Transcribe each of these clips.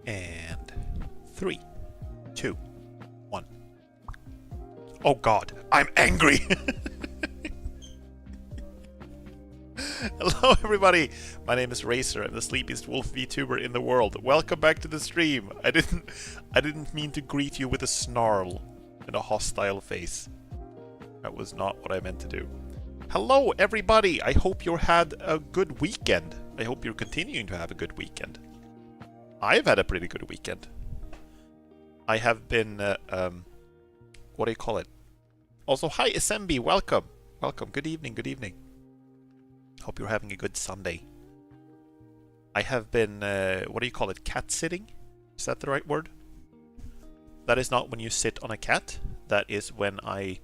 And 3, 2, 1. Oh god, I'm angry! Hello everybody, my name is Racer. I'm the sleepiest wolf VTuber in the world. Welcome back to the stream. I didn't mean to greet you with a snarl and a hostile face. That was not what I meant to do. Hello everybody, I hope you had a good weekend. I hope you're continuing to have a good weekend. I've had a pretty good weekend. I have been, what do you call it? Also, hi SMB, welcome. Welcome, good evening, good evening. Hope you're having a good Sunday. I have been, what do you call it, cat sitting? Is that the right word? That is not when you sit on a cat. That is when I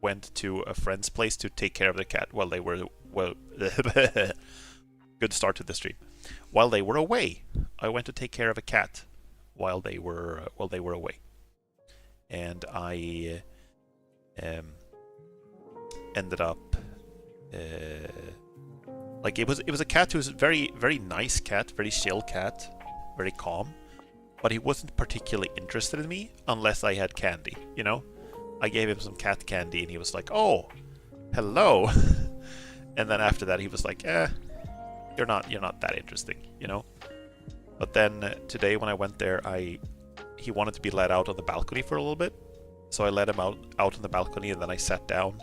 went to a friend's place to take care of the cat while they were, well, good start to the stream. While they were away, I went to take care of a cat while they were away, and I ended up like it was a cat who was a very nice cat, very chill cat, very calm, but he wasn't particularly interested in me unless I had candy, you know. I gave him some cat candy and he was like, "Oh, hello," and then after that he was like, You're not that interesting, you know? But then today when I went there, he wanted to be let out on the balcony for a little bit. So I let him out on the balcony, and then I sat down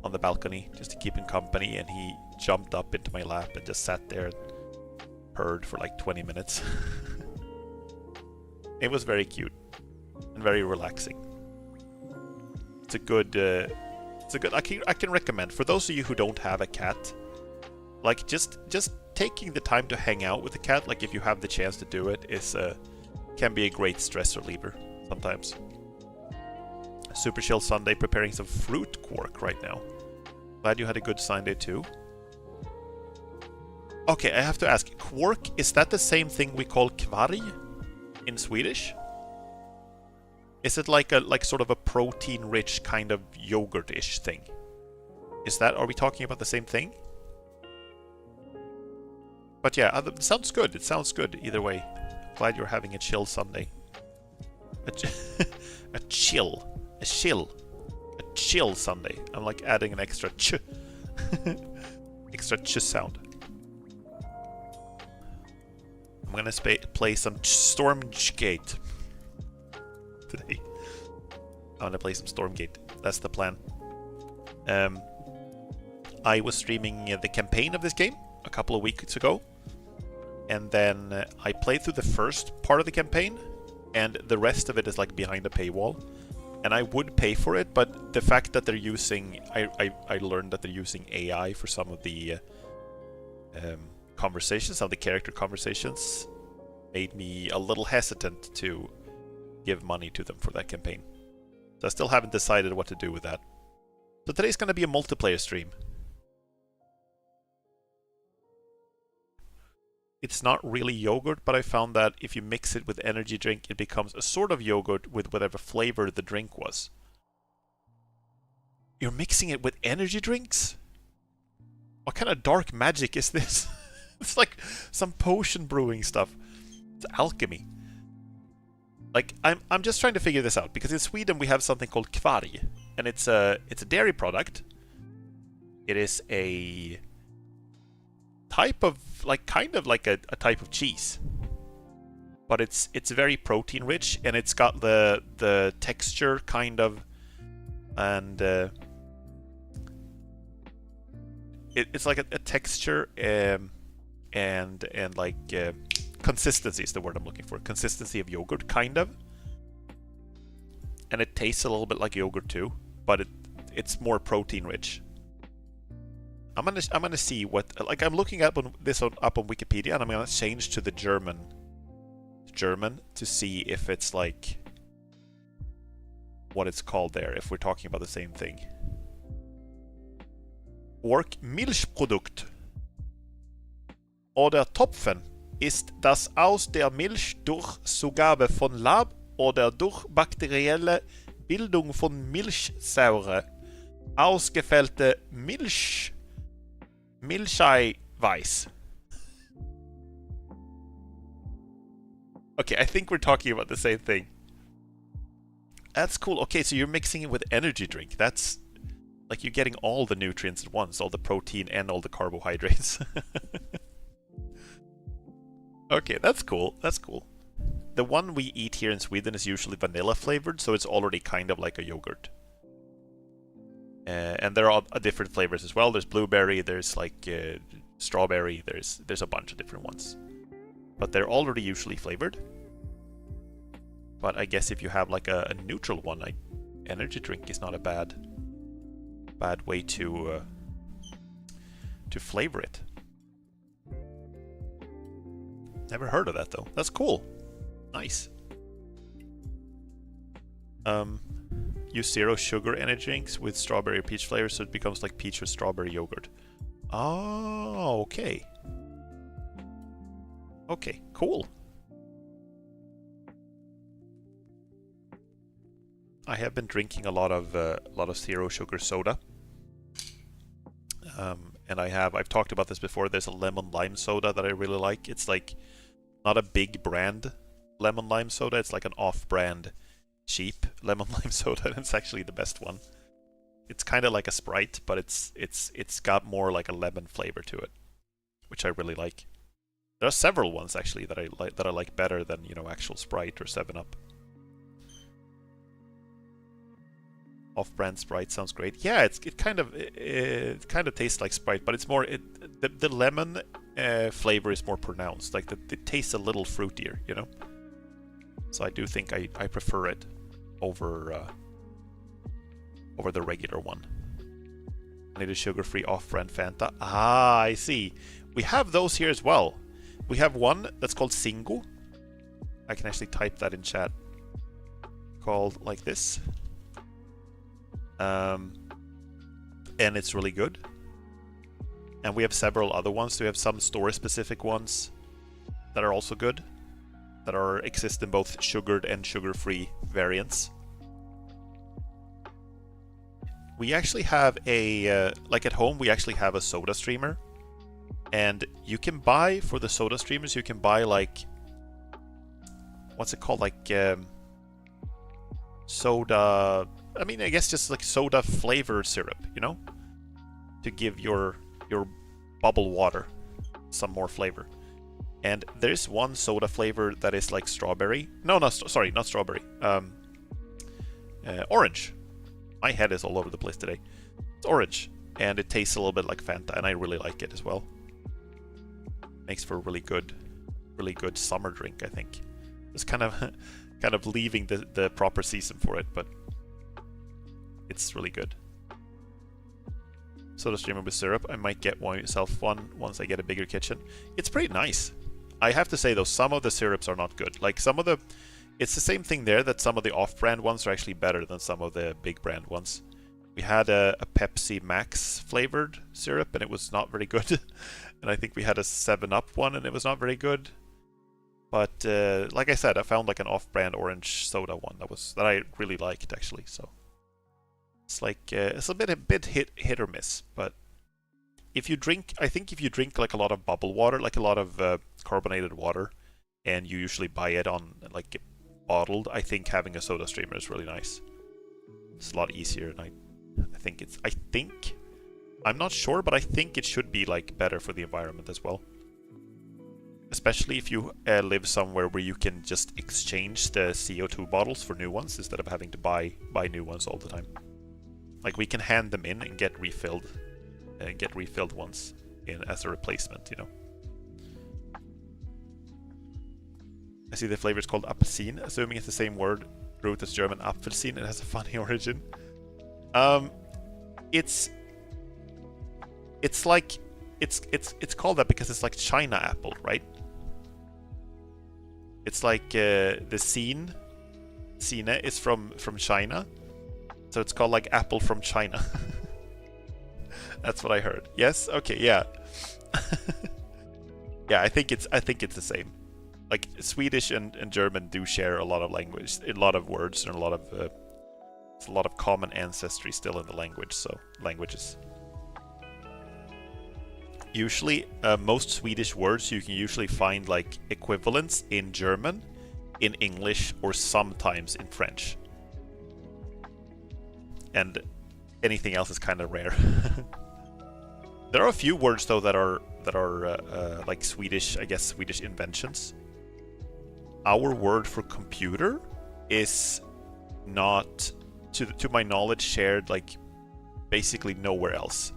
on the balcony just to keep him company, and he jumped up into my lap and just sat there and purred for like 20 minutes. It was very cute and very relaxing. It's a good I can recommend for those of you who don't have a cat. Like, just taking the time to hang out with the cat, like if you have the chance to do it, can be a great stress reliever sometimes. Super chill Sunday, preparing some fruit quark right now. Glad you had a good Sunday too. Okay, I have to ask, quark, is that the same thing we call kvarg in Swedish? Is it like sort of a protein-rich kind of yogurt-ish thing? Are we talking about the same thing? But yeah, it sounds good. It sounds good either way. Glad you're having a chill Sunday. A chill Sunday. I'm like adding an extra ch. Extra ch sound. I'm gonna play some Stormgate today. I'm gonna play some Stormgate. That's the plan. I was streaming the campaign of this game a couple of weeks ago, and then I played through the first part of the campaign, and the rest of it is like behind a paywall, and I would pay for it, but the fact that they're using I learned that they're using AI for some of the conversations, some of the character conversations, made me a little hesitant to give money to them for that campaign. So I still haven't decided what to do with that. So today's gonna be a multiplayer stream. It's not really yogurt, but I found that if you mix it with energy drink, it becomes a sort of yogurt with whatever flavor the drink was. You're mixing it with energy drinks? What kind of dark magic is this? It's like some potion brewing stuff. It's alchemy. Like, I'm just trying to figure this out, because in Sweden we have something called kvarg, and it's a dairy product. It is a type of, like, kind of like a type of cheese, but it's very protein rich, and it's got the texture kind of, and it's like a texture and like consistency is the word I'm looking for. Consistency of yogurt, kind of, and it tastes a little bit like yogurt too, but it's more protein rich. I'm gonna see what, like, I'm looking up on Wikipedia, and I'm gonna change to the German to see if it's like what it's called there, if we're talking about the same thing. Quark Milchprodukt oder Topfen ist das aus der Milch durch Zugabe von Lab oder durch bakterielle Bildung von Milchsäure ausgefällte Milcheiweiß. Okay, I think we're talking about the same thing. That's cool. Okay, so you're mixing it with energy drink. That's like you're getting all the nutrients at once, all the protein and all the carbohydrates. Okay, that's cool. That's cool. The one we eat here in Sweden is usually vanilla flavored, so it's already kind of like a yogurt. And there are different flavors as well. There's blueberry, there's like strawberry, there's a bunch of different ones. But they're already usually flavored. But I guess if you have like a neutral one, energy drink is not a bad way to flavor it. Never heard of that though. That's cool. Nice. Use 0 sugar energy drinks with strawberry or peach flavor, so it becomes like peach or strawberry yogurt. Oh, okay. Okay, cool. I have been drinking a lot of 0 sugar soda. And I've talked about this before. There's a lemon lime soda that I really like. It's like not a big brand lemon lime soda. It's like an off-brand cheap lemon lime soda, and it's actually the best one. It's kind of like a Sprite, but it's got more like a lemon flavor to it, which I really like. There are several ones actually that I like better than, you know, actual Sprite or 7-Up. Off-brand Sprite sounds great. Yeah, it kind of tastes like Sprite, but it's more the lemon flavor is more pronounced. Like it tastes a little fruitier, you know. So I do think I prefer it over the regular one. I need a sugar-free off-brand Fanta. Ah, I see. We have those here as well. We have one that's called Singo. I can actually type that in chat. Called like this. And it's really good. And we have several other ones. We have some store-specific ones that are also good. That exist in both sugared and sugar-free variants. We actually have a, like at home, we actually have a soda streamer. And you can buy, for the soda streamers, you can buy like, what's it called? Like, soda, I mean, I guess just like soda flavored syrup, you know? To give your bubble water some more flavor. And there's one soda flavor that is like strawberry. No, sorry, not strawberry. Orange. My head is all over the place today. It's orange, and it tastes a little bit like Fanta, and I really like it as well. Makes for a really good summer drink, I think. It's kind of leaving the proper season for it, but it's really good. Soda streamer with syrup. I might get myself one once I get a bigger kitchen. It's pretty nice. I have to say though, some of the syrups are not good. Like some of the, it's the same thing there, that some of the off-brand ones are actually better than some of the big brand ones. We had a Pepsi Max flavored syrup and it was not very good. And I think we had a 7-Up one and it was not very good. But like I said, I found like an off-brand orange soda one that I really liked actually. So it's like it's a bit hit or miss. But if you drink, I think if you drink like a lot of bubble water, like a lot of carbonated water, and you usually buy it on like bottled, I think having a soda streamer is really nice. It's a lot easier, and I think I'm not sure, but I think it should be like better for the environment as well. Especially if you live somewhere where you can just exchange the CO2 bottles for new ones instead of having to buy new ones all the time. Like we can hand them in and get refilled ones in as a replacement, you know. I see the flavor is called Apfelsine, assuming it's the same word root as German Apfelsine. It has a funny origin. It's called that because it's like China apple, right? It's like the Sine is from China, so it's called like apple from China. That's what I heard. Yes. Okay. Yeah. Yeah. I think it's the same. Like Swedish and German do share a lot of language, a lot of words, and a lot of common ancestry still in the languages. Usually, most Swedish words you can usually find like equivalents in German, in English or sometimes in French. And anything else is kind of rare. There are a few words though that are like Swedish, I guess Swedish inventions. Our word for computer is not, to my knowledge, shared like basically nowhere else.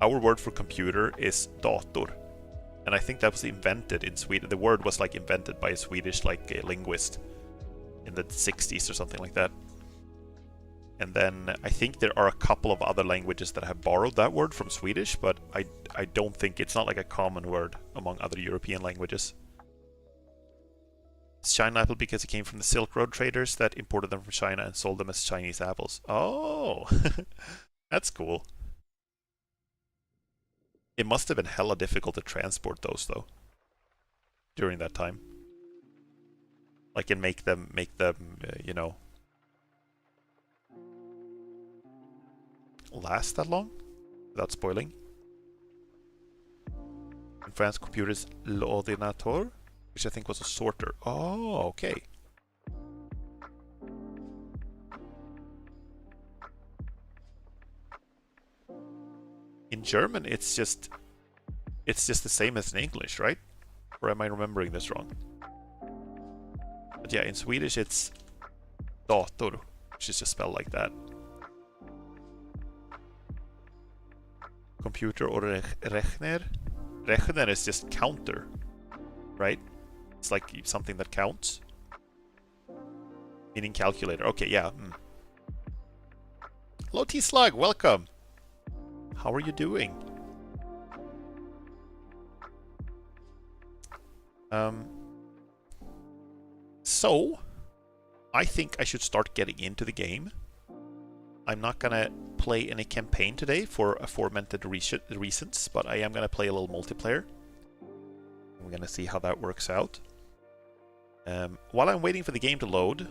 Our word for computer is dator, and I think that was invented in Sweden. The word was like invented by a Swedish like a linguist in the 60s or something like that. And then I think there are a couple of other languages that have borrowed that word from Swedish, but I don't think it's not like a common word among other European languages. It's China apple because it came from the Silk Road traders that imported them from China and sold them as Chinese apples. Oh, that's cool. It must have been hella difficult to transport those though during that time. Like, and make them you know, last that long without spoiling. In France, computers l'ordinateur, which I think was a sorter. Oh, okay. In German, it's just the same as in English, right? Or am I remembering this wrong? But yeah, in Swedish it's dator, which is just spelled like that. Computer or rechner. Rechner is just counter, right? It's like something that counts. Meaning calculator. Okay, yeah. Hello T-Slug, welcome! How are you doing? So, I think I should start getting into the game. I'm not gonna play any campaign today for aforementioned reasons, but I am gonna play a little multiplayer. I'm gonna see how that works out. While I'm waiting for the game to load,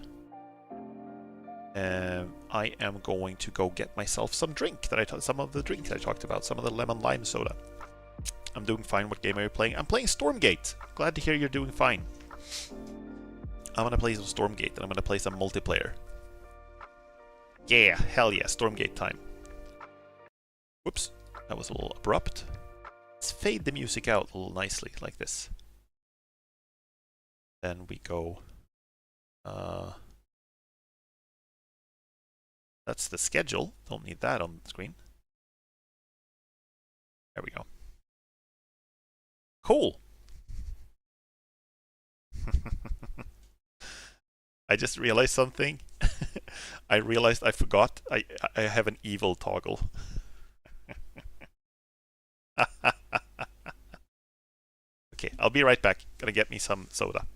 I am going to go get myself some drink some of the drinks I talked about, some of the lemon lime soda. I'm doing fine. What game are you playing? I'm playing Stormgate. Glad to hear you're doing fine. I'm gonna play some Stormgate and I'm gonna play some multiplayer. Yeah, hell yeah, Stormgate time. Whoops, that was a little abrupt. Let's fade the music out a little nicely, like this. Then we go... that's the schedule. Don't need that on the screen. There we go. Cool! I just realized something. I realized I forgot I have an evil toggle. Okay, I'll be right back. Gonna get me some soda.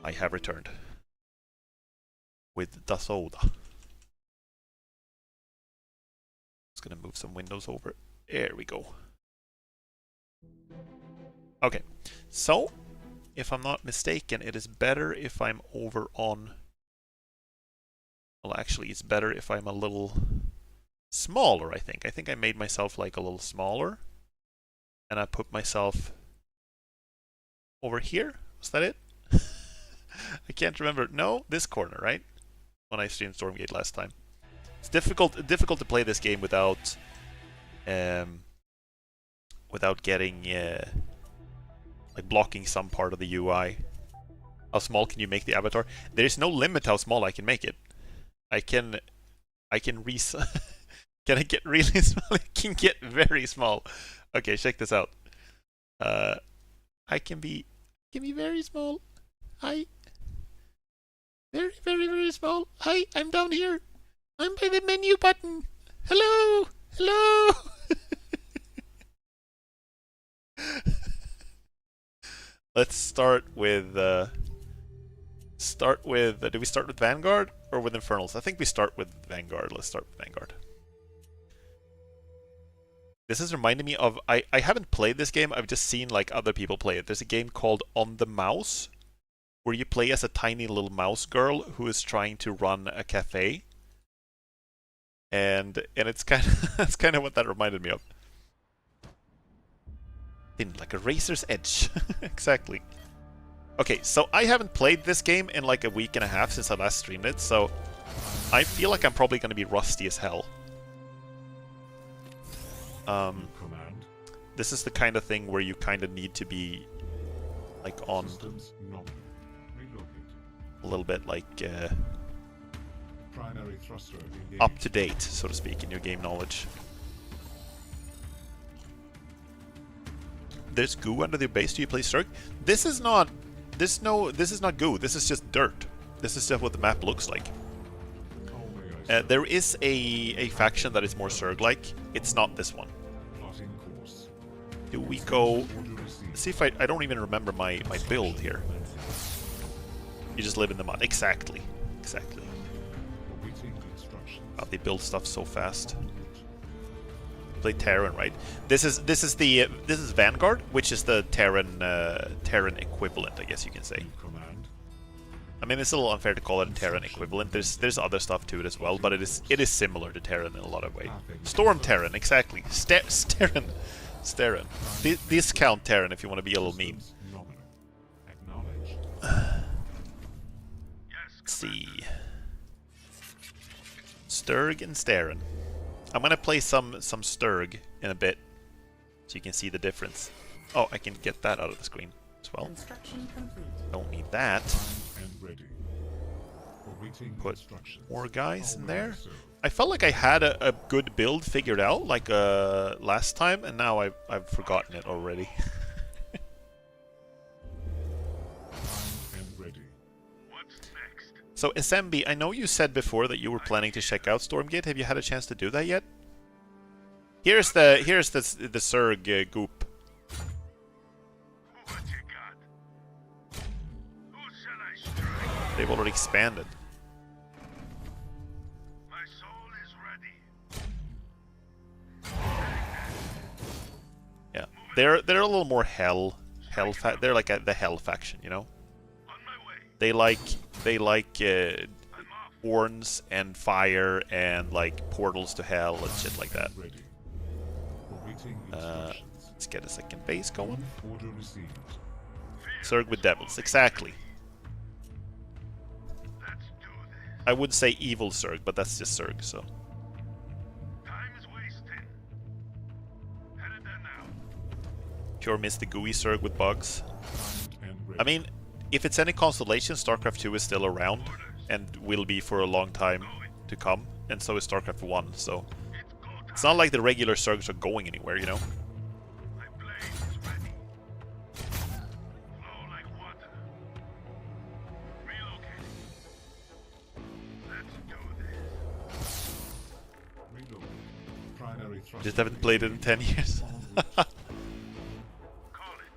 I have returned with the soda. Just gonna move some windows over. There we go. Okay, so if I'm not mistaken, it is better if I'm over on... Well, actually, it's better if I'm a little smaller, I think. I think I made myself like a little smaller. And I put myself over here. Was that it? I can't remember. No, this corner, right? When I streamed Stormgate last time. It's difficult to play this game without getting like blocking some part of the UI. How small can you make the avatar? There is no limit how small I can make it. I can can I get really small? I can get very small. Okay, check this out. I can be very small. Hi. Very, very, very small. Hi, I'm down here. I'm by the menu button. Hello. Hello. Let's start with do we start with Vanguard or with Infernals? I think we start with Vanguard. Let's start with Vanguard. This is reminding me of I haven't played this game. I've just seen like other people play it. There's a game called On the Mouse where you play as a tiny little mouse girl who is trying to run a cafe. And it's kind of that's kind of what that reminded me of. Thin like a razor's edge. Exactly. Okay, so I haven't played this game in like a week and a half since I last streamed it, so I feel like I'm probably going to be rusty as hell. This is the kind of thing where you kind of need to be like on a little bit like up to date, so to speak, in your game knowledge. There's goo under the base. Do you play Zerg? This is not goo. This is just dirt. This is just what the map looks like. There is a faction that is more Zerg-like. It's not this one. Do we go... See if I don't even remember my build here. You just live in the mud. Exactly. Exactly. Oh, they build stuff so fast. Play Terran, right? This is Vanguard, which is the Terran equivalent, I guess you can say. I mean, it's a little unfair to call it a Terran equivalent. There's other stuff to it as well, but it is similar to Terran in a lot of ways. Storm Terran, exactly. Terran. Discount Terran if you want to be a little mean. Let's see. Sturg and Staren. I'm gonna play some Sturg in a bit, so you can see the difference. Oh, I can get that out of the screen as well. Don't need that. Put more guys in there. I felt like I had a good build figured out, like last time, and now I've forgotten it already. So SMB, I know you said before that you were planning to check out Stormgate. Have you had a chance to do that yet? Here's the Zerg goop. They've already expanded. Yeah, they're a little more they're like the hell faction, you know. They like horns and fire and like portals to hell and shit like that. Let's get a second base going. Zerg with devils, exactly. I would say evil Zerg, but that's just Zerg, so. Pure miss the gooey Zerg with bugs. I mean, if it's any consolation, StarCraft 2 is still around and will be for a long time to come, and so is StarCraft 1, so it's not like the regular Zergs are going anywhere, you know? Just haven't played it in 10 years. You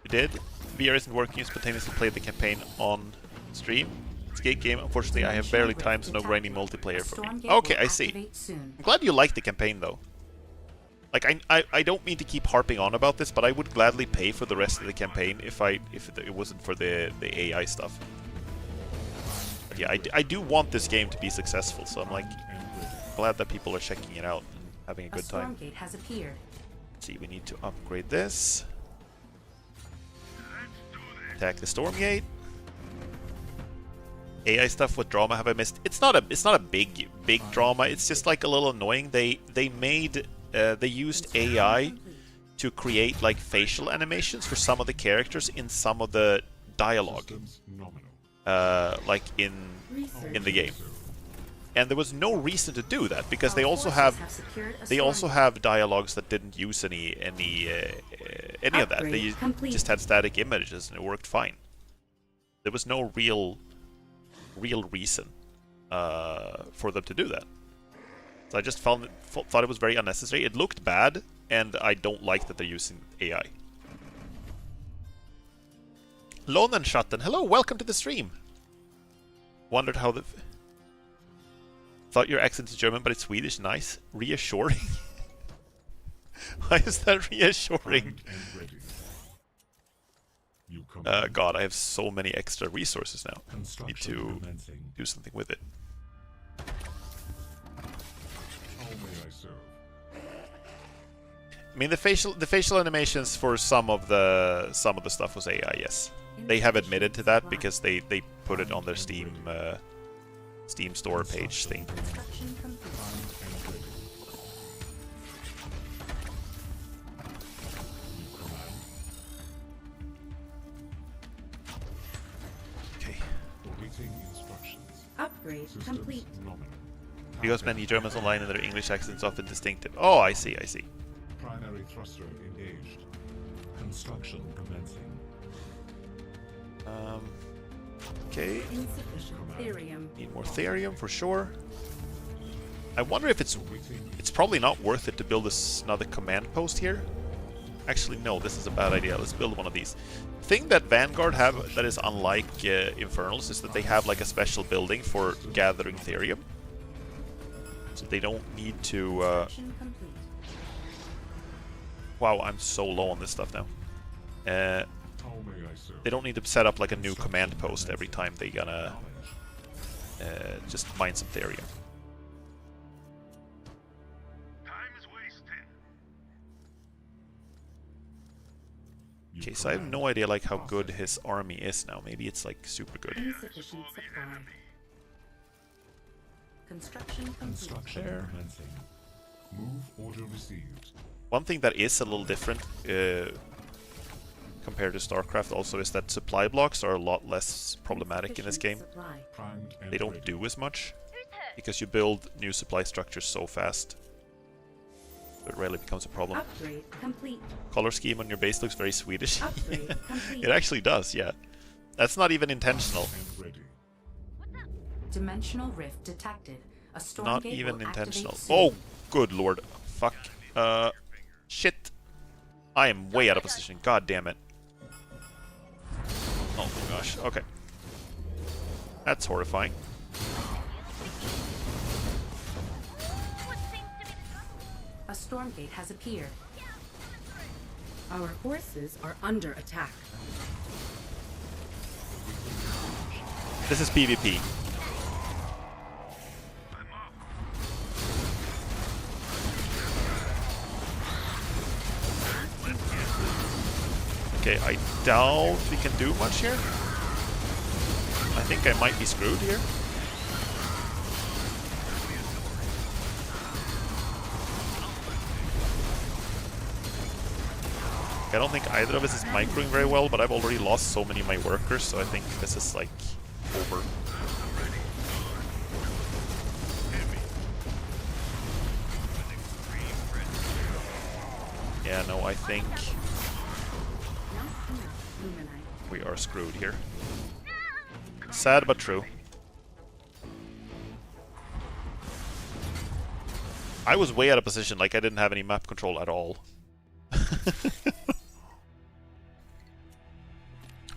did? VR isn't working, you spontaneously played the campaign on stream. It's a gate game, unfortunately I have barely time, so no grinding multiplayer for me. Okay, I see. I'm glad you like the campaign though. Like, I don't mean to keep harping on about this, but I would gladly pay for the rest of the campaign if it wasn't for the AI stuff. But yeah, I do want this game to be successful, so I'm like glad that people are checking it out. having a good time. Stormgate has appeared. Let's see, we need to upgrade this. Attack the Stormgate. AI stuff. What drama have I missed? It's not a big drama. It's just like a little annoying. They used AI to create like facial animations for some of the characters in some of the dialogue, like in the game. And there was no reason to do that because they also have dialogues that didn't use any of that. They just had static images and it worked fine. There was no real reason for them to do that. So I just thought it was very unnecessary. It looked bad, and I don't like that they're using AI. Lon and Schatten, hello, welcome to the stream. Wondered how the... Thought your accent is German, but it's Swedish. Nice. Reassuring. Why is that reassuring? God, I have so many extra resources now. Need to do something with it. I mean, the facial animations for some of the stuff was AI. Yes, they have admitted to that because they put it on their Steam store page thing. Upgrade complete. Because many Germans online and their English accents often distinctive. Oh, I see. Primary thruster engaged. Construction commencing. Okay. Insufficient therium. Need more therium for sure. I wonder if it's probably not worth it to build another command post here. Actually, no, this is a bad idea. Let's build one of these. The thing that Vanguard have that is unlike Infernals is that they have like a special building for gathering therium. So they don't need to... Wow, I'm so low on this stuff now. They don't need to set up like a new command post every time they gonna just mine some therium. Okay, so I have no idea like how good his army is now. Maybe it's like super good. Insufficient supply. Construction complete. There. Move order received. One thing that is a little different compared to StarCraft also is that supply blocks are a lot less problematic in this game. They don't do as much because you build new supply structures so fast. It rarely becomes a problem. Upgrade complete. Color scheme on your base looks very Swedish. Upgrade complete. It actually does, yeah. That's not even intentional. Dimensional rift detected. A Stormgate Not even intentional. soon. Oh, good lord. Fuck. Shit. I am way out of position. God damn it. Oh my gosh. Okay. That's horrifying. A Stormgate has appeared. Our forces are under attack. This is PvP. Okay, I doubt we can do much here. I think I might be screwed here. I don't think either of us is microing very well, but I've already lost so many of my workers, so I think this is like over. Yeah, no, I think we are screwed here. Sad but true. I was way out of position, like I didn't have any map control at all.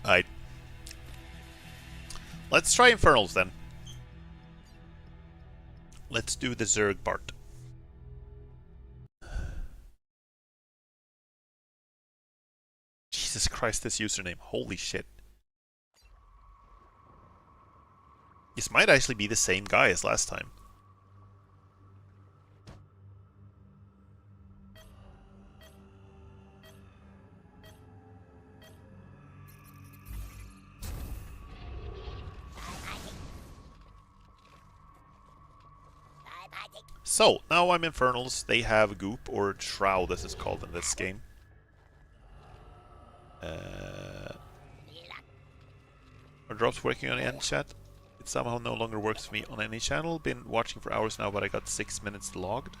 Alright. Let's try Infernals then. Let's do the Zerg part. Jesus Christ, this username. Holy shit. This might actually be the same guy as last time. So, now I'm Infernals. They have Goop, or Shroud as it's called in this game. Are drops working on the end chat? It somehow no longer works for me on any channel. Been watching for hours now, but I got 6 minutes logged.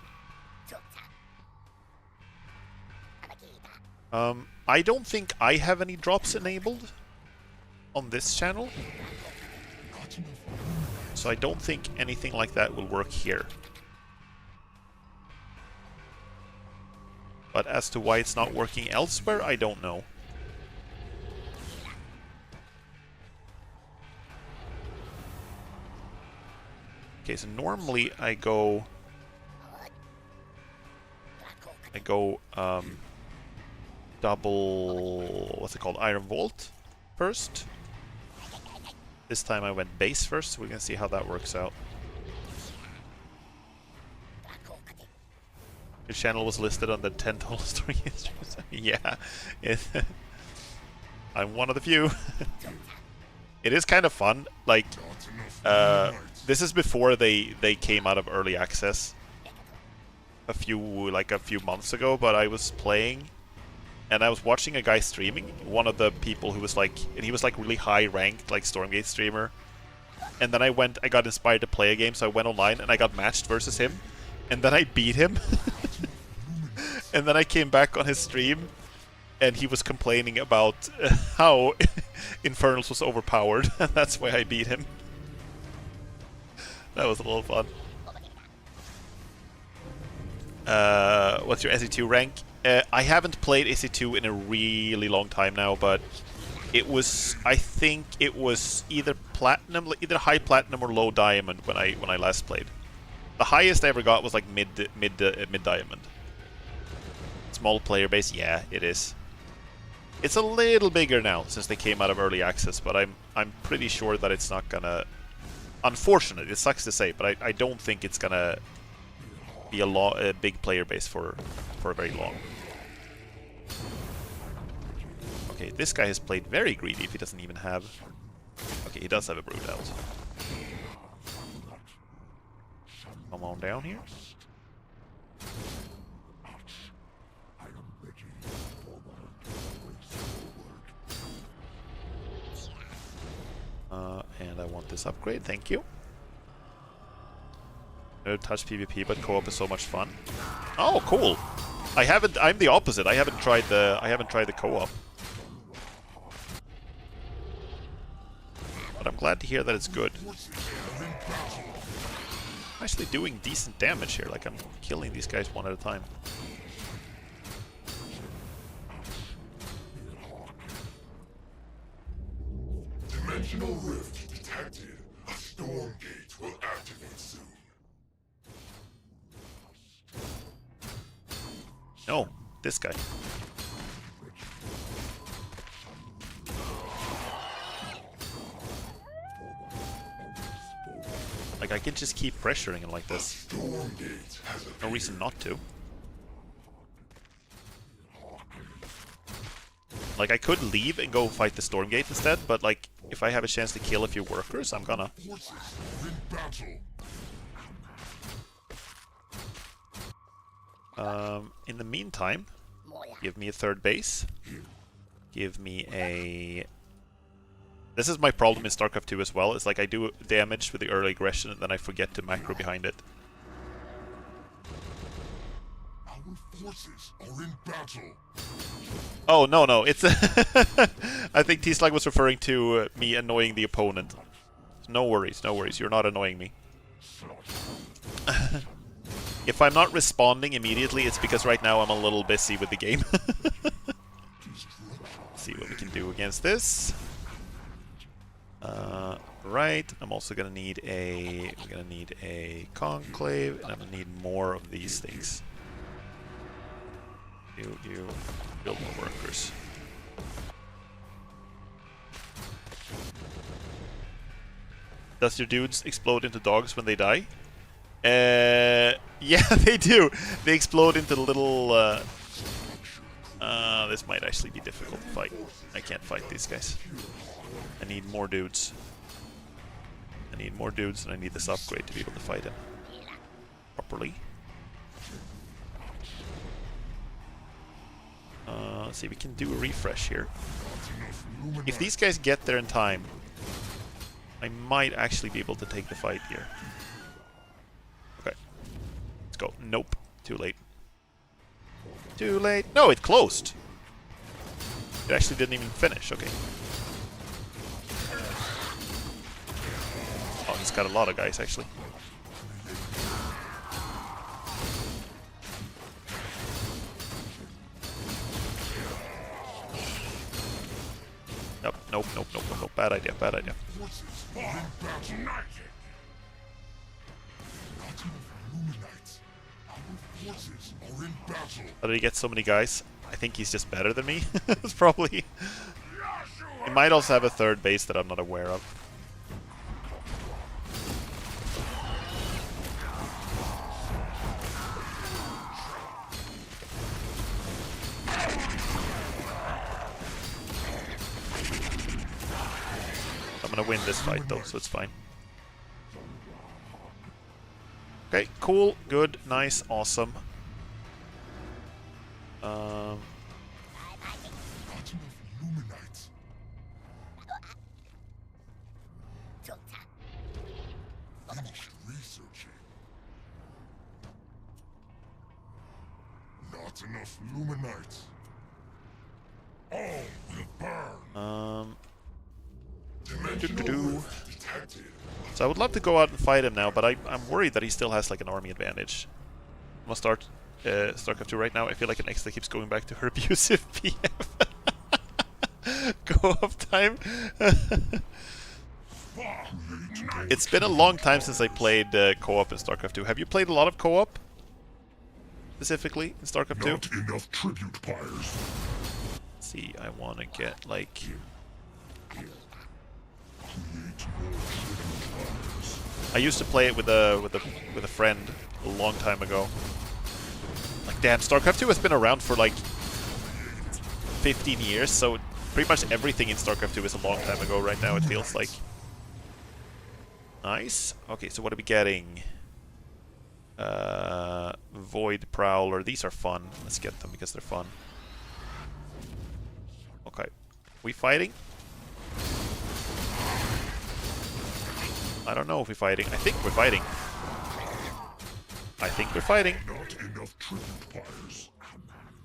I don't think I have any drops enabled on this channel. So I don't think anything like that will work here. But as to why it's not working elsewhere, I don't know. Okay, so normally I go double, what's it called, Iron Vault first. This time I went base first, so we can see how that works out. Your channel was listed on the 10 total story histories. Yeah, I'm one of the few. It is kind of fun. Like, this is before they came out of early access a few months ago. But I was playing, and I was watching a guy streaming. One of the people who was like, and he was like really high ranked, like Stormgate streamer. And then I got inspired to play a game, so I went online and I got matched versus him. And then I beat him. And then I came back on his stream, and he was complaining about how Infernals was overpowered, and that's why I beat him. That was a little fun. What's your SE2 rank? I haven't played SE2 in a really long time now, but it was, I think it was either platinum, either high platinum or low diamond when I last played. The highest I ever got was like mid diamond. Small player base, yeah, it is. It's a little bigger now since they came out of early access, but I'm pretty sure that it's not gonna. Unfortunately, it sucks to say, but I don't think it's gonna be a big player base for very long. Okay, this guy has played very greedy if he doesn't even have. Okay, he does have a brood out. Come on down here. And I want this upgrade, thank you. No touch PvP, but co-op is so much fun. Oh, cool! I'm the opposite. I haven't tried the co-op. But I'm glad to hear that it's good. I'm actually doing decent damage here, like I'm killing these guys one at a time. Dimensional rift detected. A Stormgate will activate soon. No, this guy. Like, I can just keep pressuring him like this. No reason not to. Like, I could leave and go fight the Stormgate instead, but like, if I have a chance to kill a few workers, I'm gonna. In the meantime, give me a third base. Give me a... This is my problem in StarCraft 2 as well. It's like I do damage with the early aggression and then I forget to macro behind it. Our forces are in battle. Oh, no, it's... I think T-Slug was referring to me annoying the opponent. No worries, you're not annoying me. If I'm not responding immediately, it's because right now I'm a little busy with the game. See what we can do against this. Right, I'm also gonna need a... We're gonna need a conclave, and I'm gonna need more of these things. You build more workers. Does your dudes explode into dogs when they die? Yeah, they do. They explode into little. This might actually be difficult to fight. I can't fight these guys. I need more dudes. I need more dudes, and I need this upgrade to be able to fight him. properly. Let's see, we can do a refresh here. If these guys get there in time, I might actually be able to take the fight here. Okay. Let's go. Nope. Too late. Too late. No, it closed. It actually didn't even finish. Okay. Oh, he's got a lot of guys, actually. Nope, nope, nope, nope, nope, nope. Bad idea, bad idea. How did he get so many guys? I think he's just better than me. It's probably... He might also have a third base that I'm not aware of. I'm gonna win this fight though, so it's fine. Okay, cool, good, nice, awesome. Finished researching. Not enough Luminites. All will burn. Detected. So I would love to go out and fight him now, but I'm worried that he still has like an army advantage. I'm gonna start StarCraft 2 right now. I feel like an X that keeps going back to her abusive PF. Co-op time. It's been a long time since I played co-op in StarCraft 2. Have you played a lot of co-op? Specifically in StarCraft 2? Not enough tribute pyres. See, I want to get like... I used to play it with a friend a long time ago. Like, damn, StarCraft 2 has been around for like 15 years, so pretty much everything in StarCraft 2 is a long time ago right now, it feels like. Nice. Okay, so what are we getting? Void Prowler. These are fun. Let's get them because they're fun. Okay. We fighting? I don't know if we're fighting. I think we're fighting. I think we're fighting.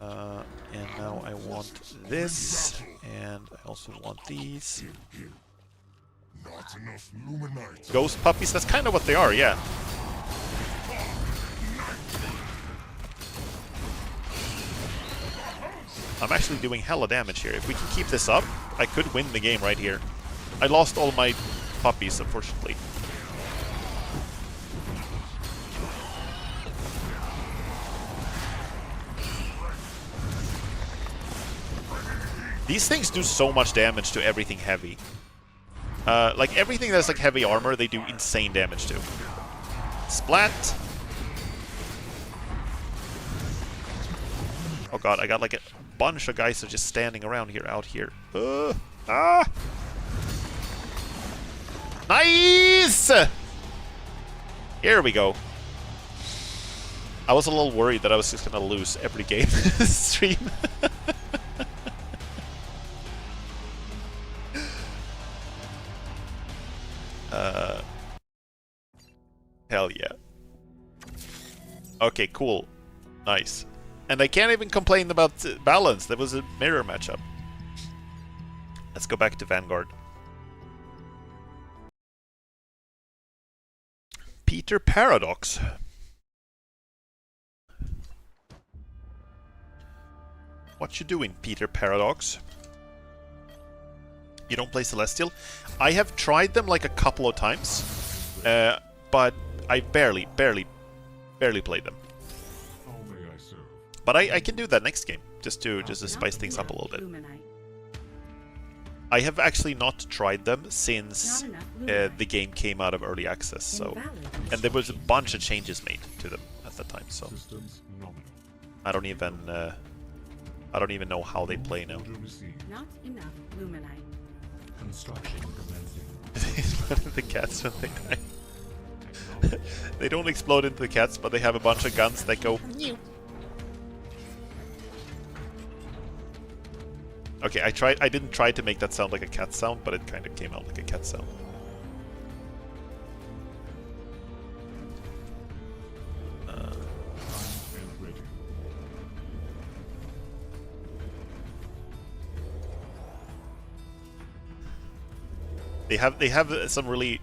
And now I want this, and I also want these. Not enough Luminites. Ghost puppies, that's kind of what they are, yeah. I'm actually doing hella damage here. If we can keep this up, I could win the game right here. I lost all my puppies, unfortunately. These things do so much damage to everything heavy. Like, everything that's like heavy armor, they do insane damage to. Splat! Oh god, I got like a bunch of guys that are just standing around here, out here. Ah! Nice! Here we go. I was a little worried that I was just gonna lose every game in this stream. Hell yeah. Okay, cool. Nice. And I can't even complain about balance. That was a mirror matchup. Let's go back to Vanguard. Peter Paradox. What you doing, Peter Paradox? You don't play Celestial? I have tried them like a couple of times, but I barely played them. But I can do that next game, just to spice things up a little bit. I have actually not tried them since the game came out of early access, so and there was a bunch of changes made to them at that time, so I don't even know how they play now. Not enough Luminite. Construction commencing. The cats when they die. They don't explode into the cats, but they have a bunch of guns that go. Okay, I didn't try to make that sound like a cat sound, but it kind of came out like a cat sound. They have some really.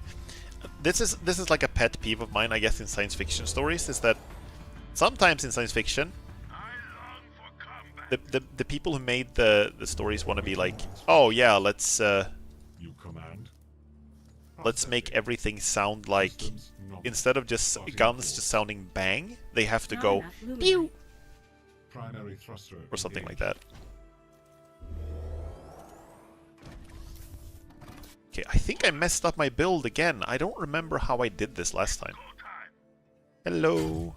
This is like a pet peeve of mine, I guess, in science fiction stories, is that sometimes in science fiction, the people who made the stories want to be like, oh yeah, let's make everything sound like, instead of just guns just sounding bang, they have to go pew or something like that. Okay, I think I messed up my build again. I don't remember how I did this last time. Hello.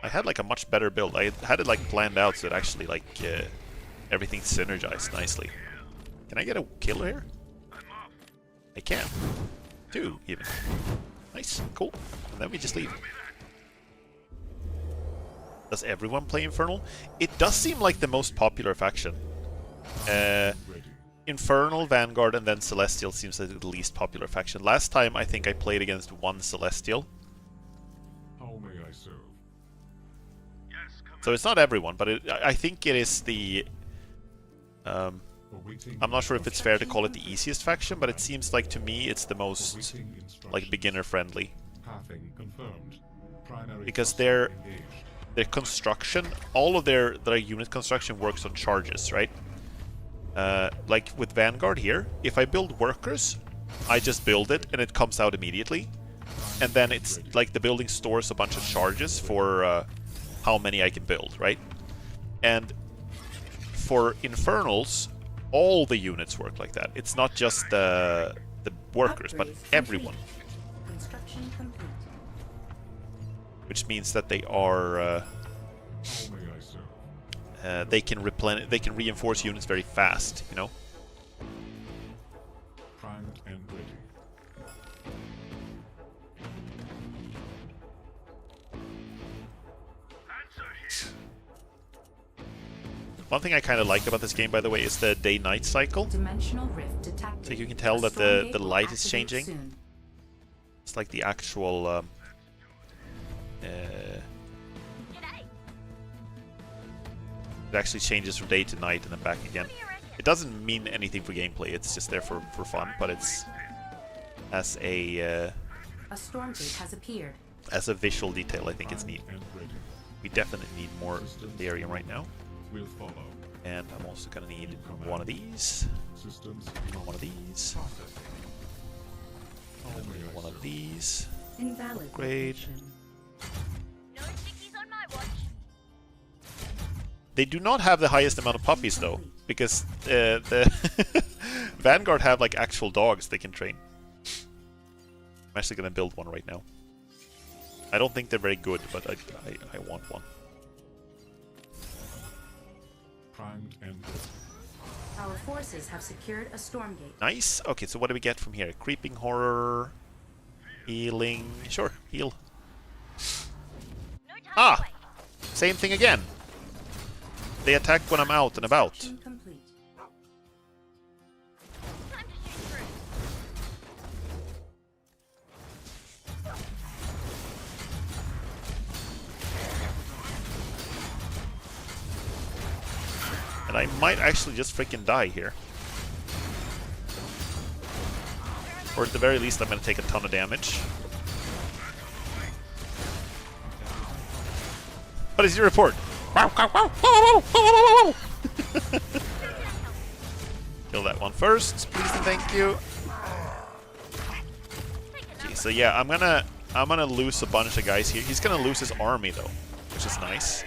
I had like a much better build. I had it like planned out so it actually like everything synergized nicely. Can I get a kill here? I can. 2 even. Nice, cool. And then we just leave. Does everyone play Infernal? It does seem like the most popular faction. Infernal, Vanguard, and then Celestial seems like the least popular faction. Last time I think I played against one Celestial. How may I serve? So it's not everyone, but I think it is the... I'm not sure if it's fair to call it the easiest faction, but it seems like to me it's the most like beginner friendly. Because their construction, all of their unit construction works on charges, right? Like with Vanguard here, if I build workers, I just build it and it comes out immediately. And then it's like the building stores a bunch of charges for how many I can build, right? And for Infernals, all the units work like that. It's not just the workers, but everyone. Construction complete. Which means that they are... they can reinforce units very fast, you know? Primed and ready. One thing I kind of like about this game, by the way, is the day-night cycle. Dimensional rift detected. So you can tell that the light is changing. Soon. It's like the actual... it actually changes from day to night and then back again. It doesn't mean anything for gameplay, it's just there for fun, but it's... As a... A Stormgate has appeared. As a visual detail, I think it's neat. We definitely need more Therium right now. Will follow. And I'm also gonna need one of these. One of these. One of these. Invalid. Upgrade. location. No stickies on my watch. They do not have the highest amount of puppies though, because the Vanguard have like actual dogs they can train. I'm actually gonna build one right now. I don't think they're very good, but I want one. Primed and ready. Our forces have secured a Stormgate. Nice. Okay, so what do we get from here? Creeping horror, healing. Sure, heal. No time Ah! to wait. Same thing again. They attack when I'm out and about. Construction complete. Time to shoot through. And I might actually just freaking die here. Or at the very least, I'm going to take a ton of damage. What is your report? Kill that one first, please and thank you. Okay, so yeah, I'm gonna lose a bunch of guys here. He's gonna lose his army though, which is nice.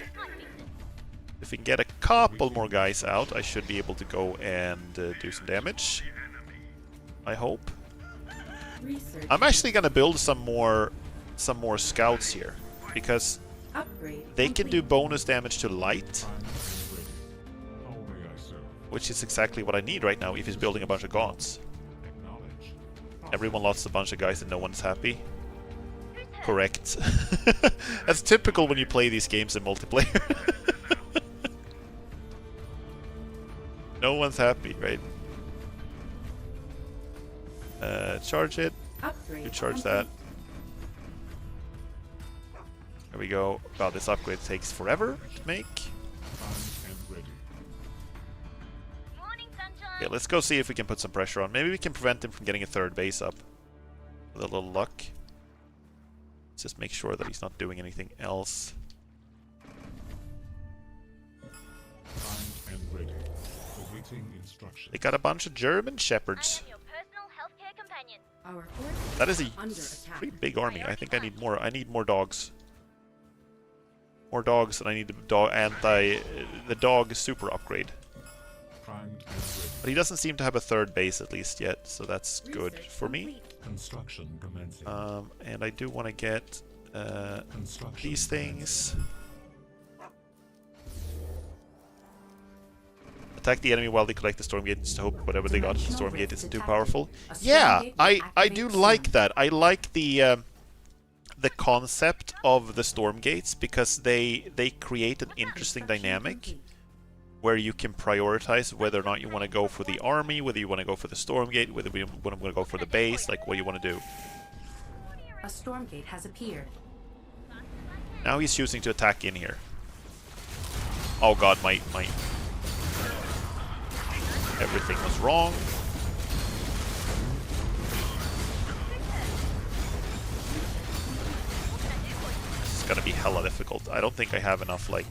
If we can get a couple more guys out, I should be able to go and do some damage. I hope. Research. I'm actually gonna build some more scouts here because Upgrade. they can do complete. bonus damage to light, Primed and ready. How may I serve? which is exactly what I need right now if he's building a bunch of gods. Acknowledge. Everyone lost a bunch of guys and no one's happy. Correct. That's typical when you play these games in multiplayer. No one's happy, right? Charge it. Upgrade You charge complete. that. There we go. Wow, this upgrade takes forever to make. Primed and ready. Morning, sunshine. Okay, let's go see if we can put some pressure on. Maybe we can prevent him from getting a third base up. With a little luck. Let's just make sure that he's not doing anything else. Primed and ready. Awaiting instruction. They got a bunch of German shepherds. I am your personal healthcare companion. Our forces That is are under a attack. pretty big army. I think I need more. I need more dogs. More dogs, and I need the dog the dog super upgrade. Primed and ready. But he doesn't seem to have a third base at least yet, so that's good Research for me. complete. Construction commencing. And I do want to get Construction these things. Attack the enemy while they collect the Stormgate to hope whatever they got in the Dimensional Stormgate rift isn't too detected. powerful. A Yeah, Stormgate I will do activate like soon. that. I like the concept of the Stormgates because they create an interesting Construction dynamic complete. where you can prioritize whether or not you want to go for the army, whether you want to go for the Stormgate, whether you want to go for the base, like what do you want to do. A Stormgate has appeared. Now he's choosing to attack in here. Oh god, my everything was wrong. This is gonna be hella difficult. I don't think I have enough, like...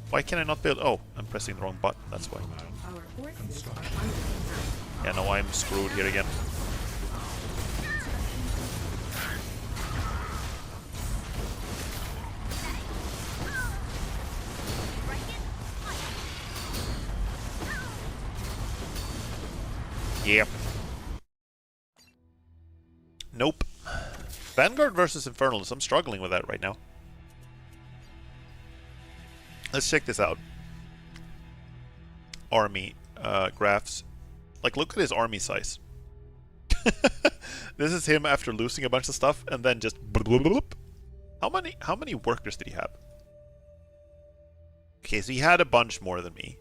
Why can I not build? Oh, I'm pressing the wrong button, that's why. Our forces are under attack. Yeah, no, I'm screwed here again. Yep. Nope. Vanguard versus Infernal. I'm struggling with that right now. Let's check this out. Army graphs. Like, look at his army size. This is him after losing a bunch of stuff, and then just bloop, bloop, bloop. How many workers did he have? Okay, so he had a bunch more than me,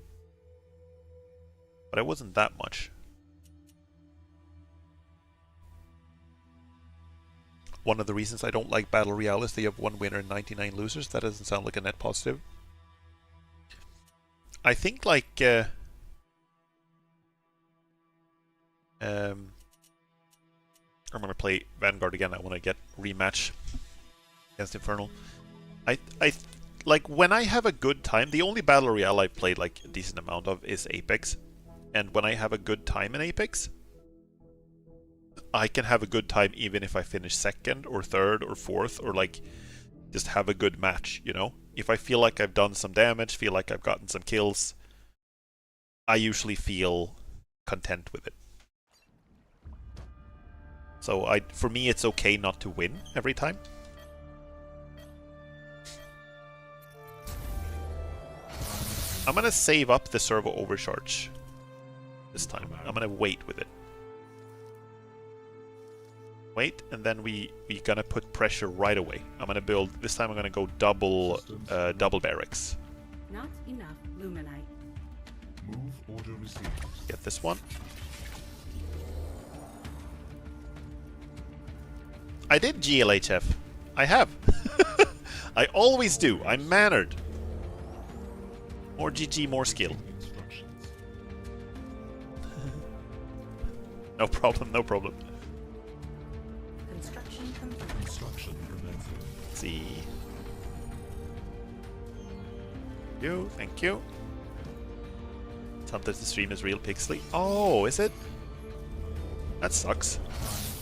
but it wasn't that much. One of the reasons I don't like Battle Royale is they have 1 winner and 99 losers. That doesn't sound like a net positive. I think, like, I'm gonna play Vanguard again. I want to get rematch against Infernal. I like when I have a good time. The only Battle Royale I've played like a decent amount of is Apex, and when I have a good time in Apex, I can have a good time even if I finish second or third or fourth, or like just have a good match, you know? If I feel like I've done some damage, feel like I've gotten some kills, I usually feel content with it. So for me it's okay not to win every time. I'm gonna save up the servo overcharge this time. I'm gonna wait with it. Wait, and then we gonna put pressure right away. I'm gonna build, this time I'm gonna go double barracks. Not enough luminite. Move order received. Get this one. I did GLHF. I have. I always do. I'm mannered. More GG, more skill. Instructions. No problem, no problem. Construction complete. Construction commencing. Let's see. Thank you. Sometimes the stream is real pixely. Oh, is it? That sucks. Primed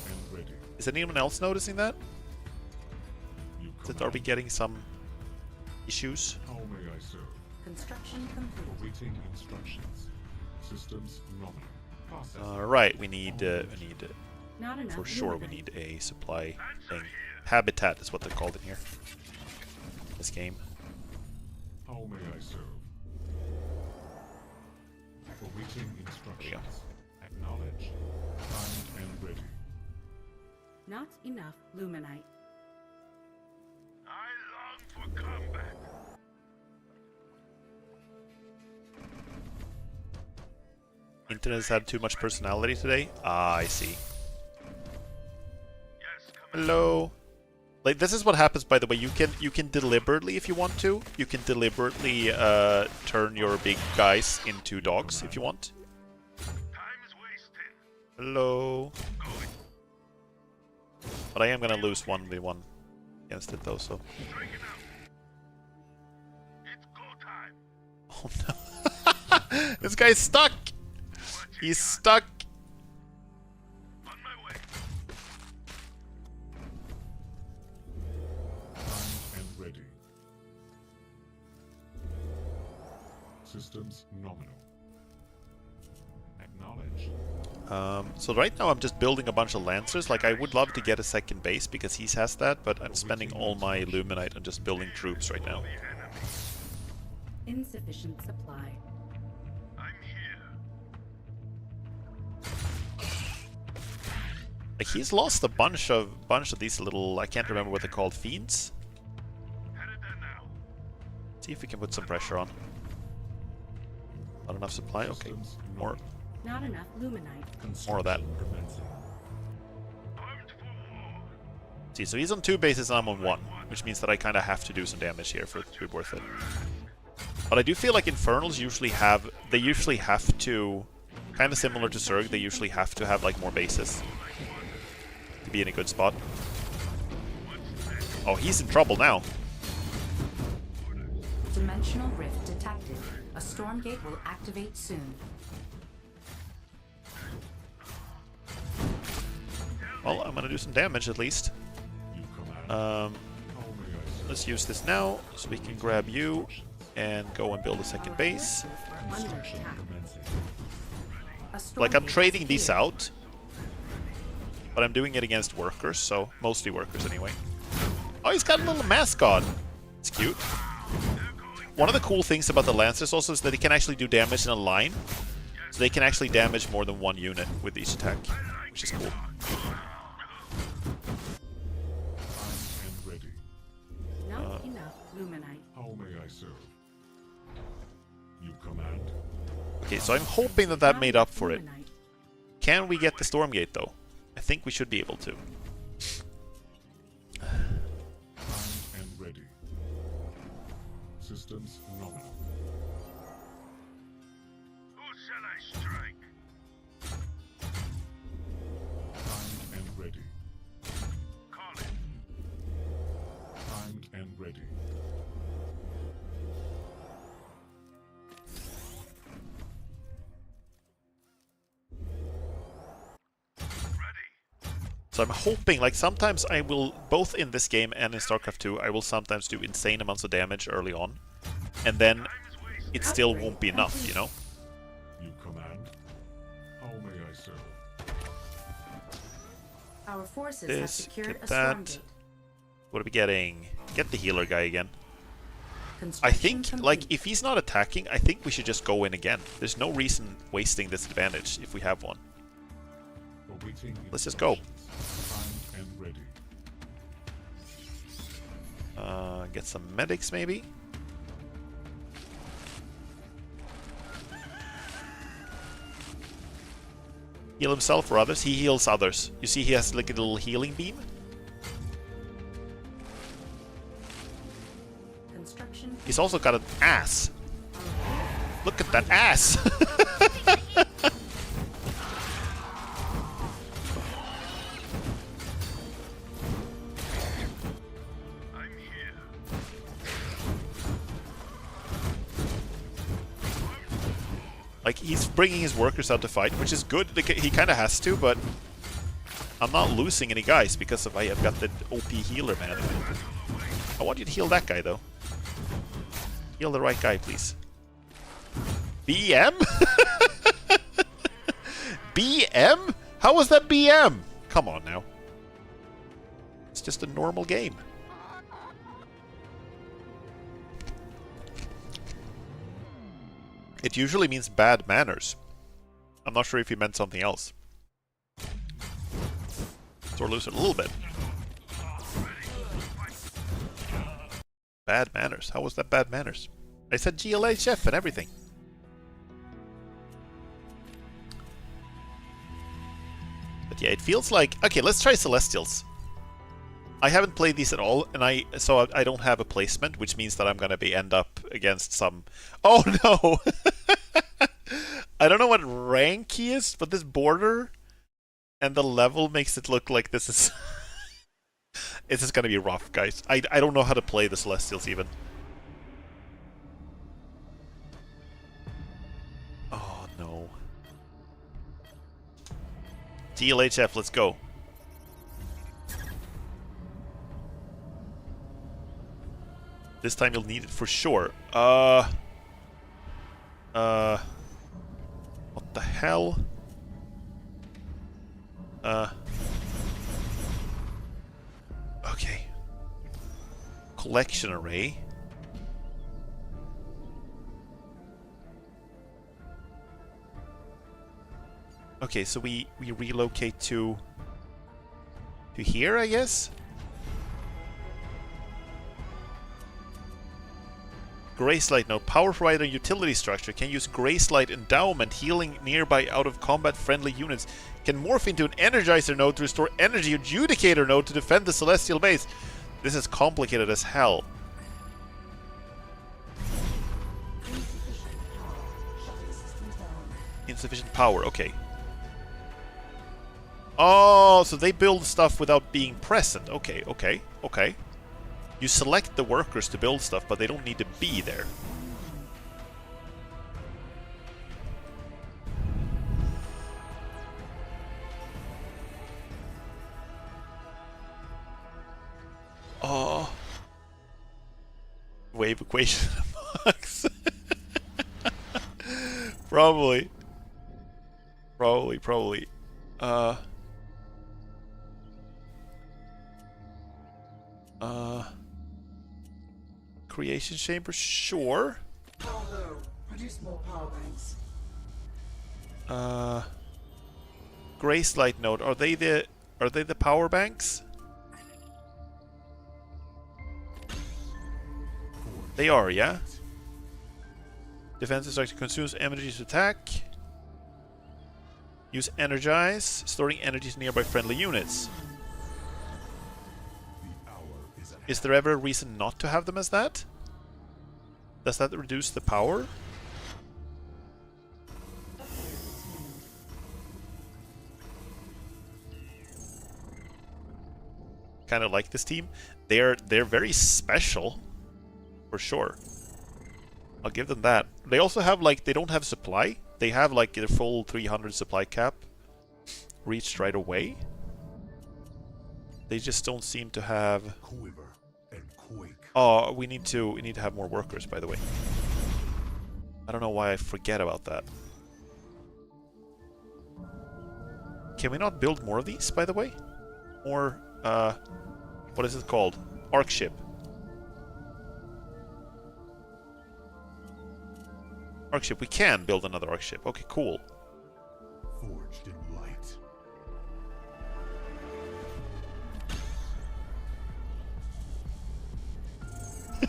and ready. Is anyone else noticing that? You Are we getting some issues? How may I serve? Construction complete. Awaiting instructions. Systems nominal. Process. Alright, we need Not enough for sure we luminite. need a supply thing. Habitat is what they're called in here. This game. How may I serve? Awaiting instructions. Acknowledge. Primed and Not enough luminite. I long for combat. Internet's had too much personality today? Ah, I see. Yes, Hello. Like, this is what happens, by the way. You can deliberately, if you want to, you can deliberately turn your big guys into dogs if you want. time is wasted. Hello. But I am gonna lose 1v1 against it though, so. Strike it out. It's go time. Oh no. This guy's stuck! He's stuck! On my way. And ready. Systems nominal. Acknowledged. So right now I'm just building a bunch of lancers. Like, I would love to get a second base because he has that, but I'm spending all my luminite on just building troops right now. Insufficient supply. I'm here. Like, he's lost a bunch of these little, I can't remember what they're called, fiends? Headed there now. See if we can put some pressure on. Not enough supply? Okay. More Not enough luminite. more of that. Commencing. Armed for war. See, so he's on 2 bases and I'm on 1, which means that I kind of have to do some damage here for it to be worth it. But I do feel like Infernals usually have to, kind of similar to Zerg, they usually have to have like more bases to be in a good spot. Oh, he's in trouble now. Dimensional rift detected. A Stormgate will activate soon. Well, I'm gonna do some damage at least. You command. Um, How may I serve? let's use this now so we can grab you and go and build a second base. Our forces are under attack. Commencing. A Like, I'm Stormgate trading has these appeared. out, but I'm doing it against workers, so mostly workers anyway. Oh, he's got a little mascot. It's cute. One of the cool things about the Lancers also is that they can actually do damage in a line. So they can actually damage more than 1 unit with each attack, which is cool. Armed and ready. Not enough luminite. How may I serve? You command. Okay, so I'm hoping that that Not made up enough for it. luminite. Can we get the Stormgate, though? I think we should be able to. Armed and ready. Systems nominal. Who shall I strike? Armed and ready. Call it. Armed and ready. Ready. So I'm hoping, like, sometimes I will, both in this game and in StarCraft 2, I will sometimes do insane amounts of damage early on. And then Time is wasted. it still won't be enough, you know? You command. How may I serve? Our forces have This, secured get a that. Stormgate. What are we getting? Get the healer guy again. I Construction think, complete. like, if he's not attacking, I think we should just go in again. There's no reason wasting this advantage if we have one. Awaiting Let's just go. instructions. Armed and ready. Get some medics, maybe? Heal himself or others? He heals others. You see he has like a little healing beam? Construction. He's also got an ass. Look at that ass! I'm here. Like, he's bringing his workers out to fight, which is good. Like, he kind of has to, but I'm not losing any guys because of I've got the OP healer, man. I want you to heal that guy, though. Heal the right guy, please. BM? BM? How was that BM? Come on now. It's just a normal game. It usually means bad manners. I'm not sure if he meant something else. sore loser a little bit. Bad manners. How was that bad manners? I said GLHF and everything. But yeah, it feels like... Okay, let's try Celestials. I haven't played these at all, and so I don't have a placement, which means that I'm gonna end up against some... Oh no! I don't know what rank he is, but this border and the level makes it look like this is... It's just gonna be rough, guys. I don't know how to play the Celestials even. Oh no. GLHF, let's go. This time you'll need it for sure. What the hell? Okay. Collection array. Okay, so we relocate to here, I guess. Grace Light node. Power provider utility structure. Can use Grace Light endowment, healing nearby out of combat friendly units. Can morph into an energizer node to restore energy. Adjudicator node to defend the celestial base. This is complicated as hell. Insufficient power. Okay. Oh, so they build stuff without being present. Okay, okay, okay. You select the workers to build stuff, but they don't need to be there. Oh. Wave equation box. Probably. Probably. Creation chamber, sure. Produce more power banks. Grace Light node. Are they the power banks? They are, yeah. Defensive structure consumes energy to attack. Use energize, storing energy to nearby friendly units. Is there ever a reason not to have them as that? Does that reduce the power? Kind of like this team. They're very special, for sure. I'll give them that. They also have like they don't have supply. They have like their full 300 supply cap reached right away. They just don't seem to have. Quiver and quake. Oh, we need to have more workers, by the way. I don't know why I forget about that. Can we not build more of these, by the way? Or what is it called? Arc ship. Arc ship. We can build another arc ship. Okay, cool. Forged in light. May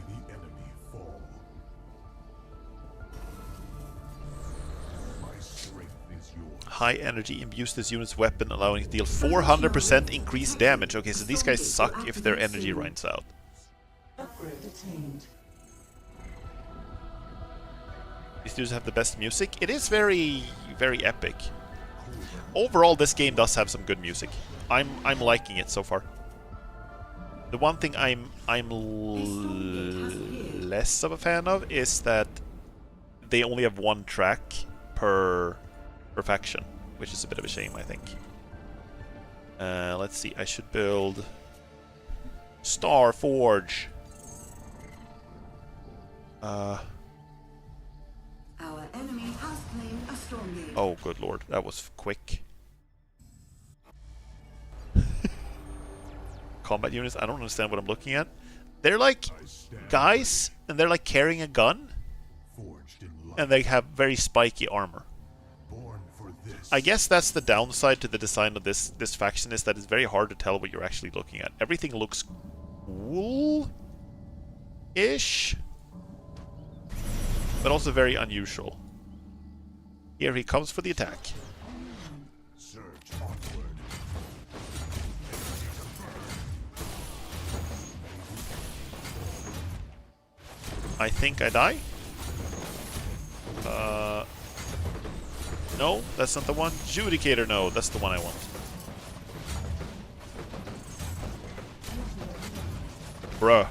the enemy fall. My strength is yours. High energy imbues this unit's weapon, allowing it to deal 400% increased damage. Okay, so these guys suck if their energy runs out. Upgrade attained. These dudes have the best music. It is very, very epic. Overall, this game does have some good music. I'm liking it so far. The one thing I'm less of a fan of is that they only have one track per faction, which is a bit of a shame, I think. Let's see. I should build Star Forge. Our enemy has claimed a Stormgate. Oh, good lord, that was quick. Combat units, I don't understand what I'm looking at. They're like guys, and they're like carrying a gun, Forged in light. and they have very spiky armor. Born for this. I guess that's the downside to the design of this faction, is that it's very hard to tell what you're actually looking at. Everything looks cool-ish, but also very unusual. Here he comes for the attack. Surge onward. I think I die. No, that's not the one. Judicator, no, that's the one I want. Bruh.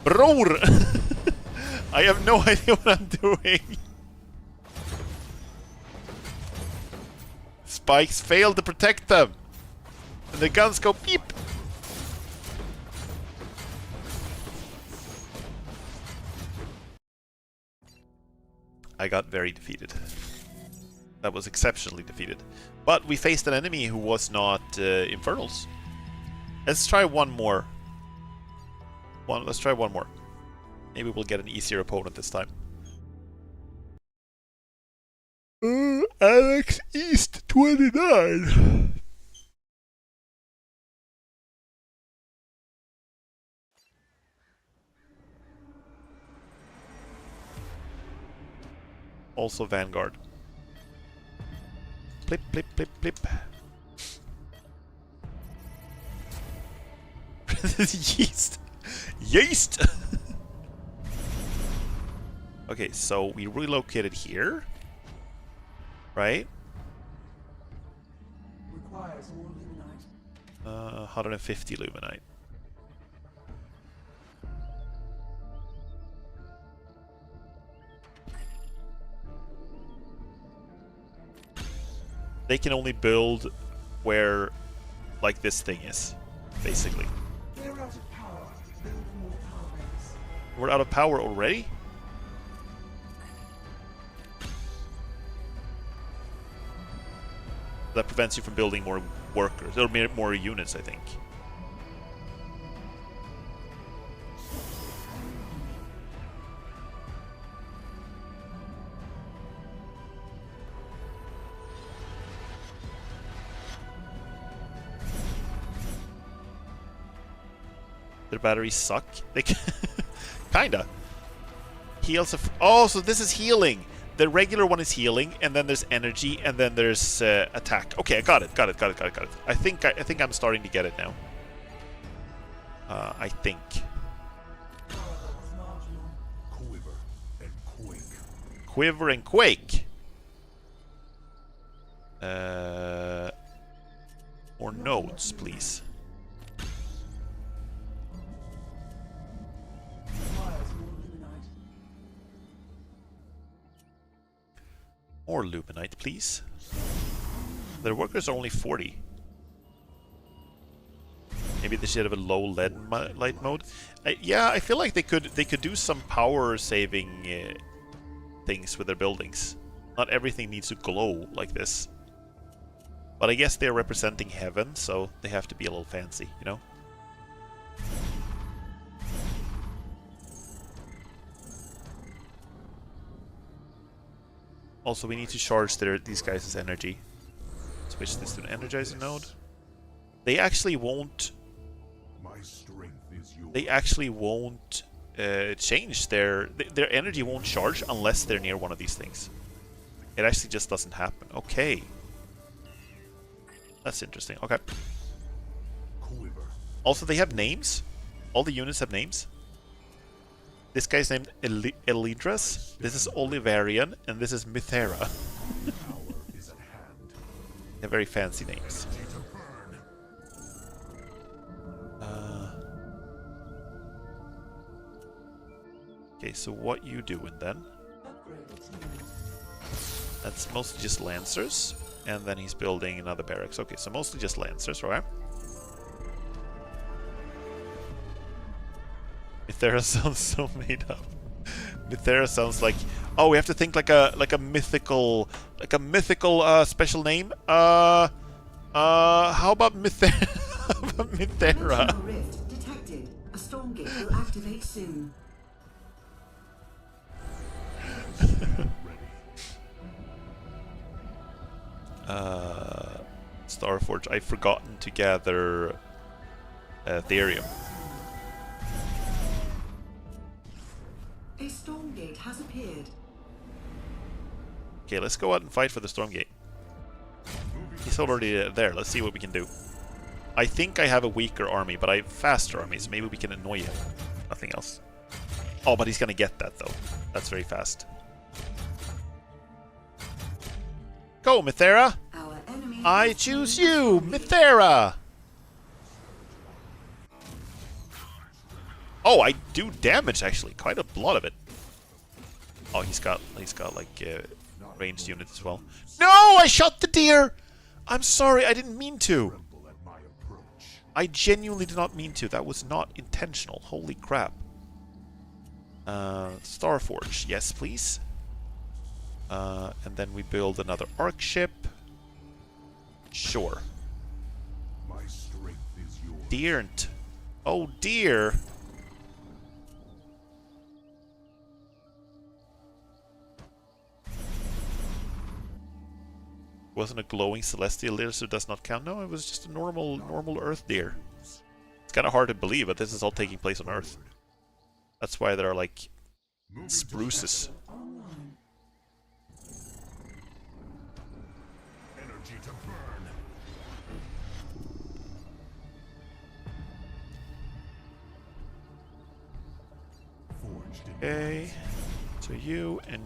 Bror! I have no idea what I'm doing. Spikes fail to protect them. And the guns go beep. I got very defeated. That was exceptionally defeated. But we faced an enemy who was not Infernals. Let's try one more. Let's try one more. Maybe we'll get an easier opponent this time. Alex East 29. Also Vanguard. Plip, plip, plip, plip. Yeast! Yeast! Okay, so we relocated here. Right? Requires more luminite. 150 luminite. They can only build where, like, this thing is, basically. We're out of power. Build more power banks. We're out of power already? That prevents you from building more workers, or more units, I think. Their batteries suck. They kinda. Heals of. Oh, so this is healing. The regular one is healing, and then there's energy, and then there's attack. Okay, I got it. I think I'm starting to get it now. I think. Quiver and quake. Quiver and quake. More nodes, please. Requires more luminite. More luminite, please. Their workers are only 40. Maybe they should have a low lead light mode. Yeah, I feel like they could do some power saving things with their buildings. Not everything needs to glow like this. But I guess they're representing heaven, so they have to be a little fancy, you know? Also, we need to charge these guys' energy. Switch this to an energizing node. They actually won't. My strength is yours. They actually won't change their energy won't charge unless they're near one of these things. It actually just doesn't happen. Okay, that's interesting. Okay. Quiver. Also, they have names. All the units have names. This guy's named Elidras. This is Olivarian, and this is Mythera. Power is at hand. They're very fancy names. Ready to burn. Okay, so what you doing then? Upgrade its unit. That's mostly just Lancers, and then he's building another barracks. Okay, so mostly just Lancers, right? Mythera sounds so made up. Mythera sounds like, oh, we have to think like a mythical special name. How about Mythera? How about Mythera? Dimensional rift detected. A Stormgate will activate soon. Starforge. I've forgotten to gather Therium. A Stormgate has appeared. Okay, let's go out and fight for the Stormgate. He's already there. Let's see what we can do. I think I have a weaker army, but I have faster armies. Maybe we can annoy him. Nothing else. Oh, but he's gonna get that though. That's very fast. Go, Mythera! Our enemy I choose you, Mythera! Oh, I do damage actually, quite a lot of it. Oh, he's got like ranged units as well. No, I shot the deer. I'm sorry, I didn't mean to. I genuinely did not mean to. That was not intentional. Holy crap. Starforge, yes, please. And then we build another arc ship. Sure. My strength is yours. Deernt. Oh dear. Wasn't a glowing celestial deer, so it does not count. No, it was just a normal Earth deer. It's kind of hard to believe, but this is all taking place on Earth. That's why there are like spruces. Energy to burn. Forged in Okay. So you and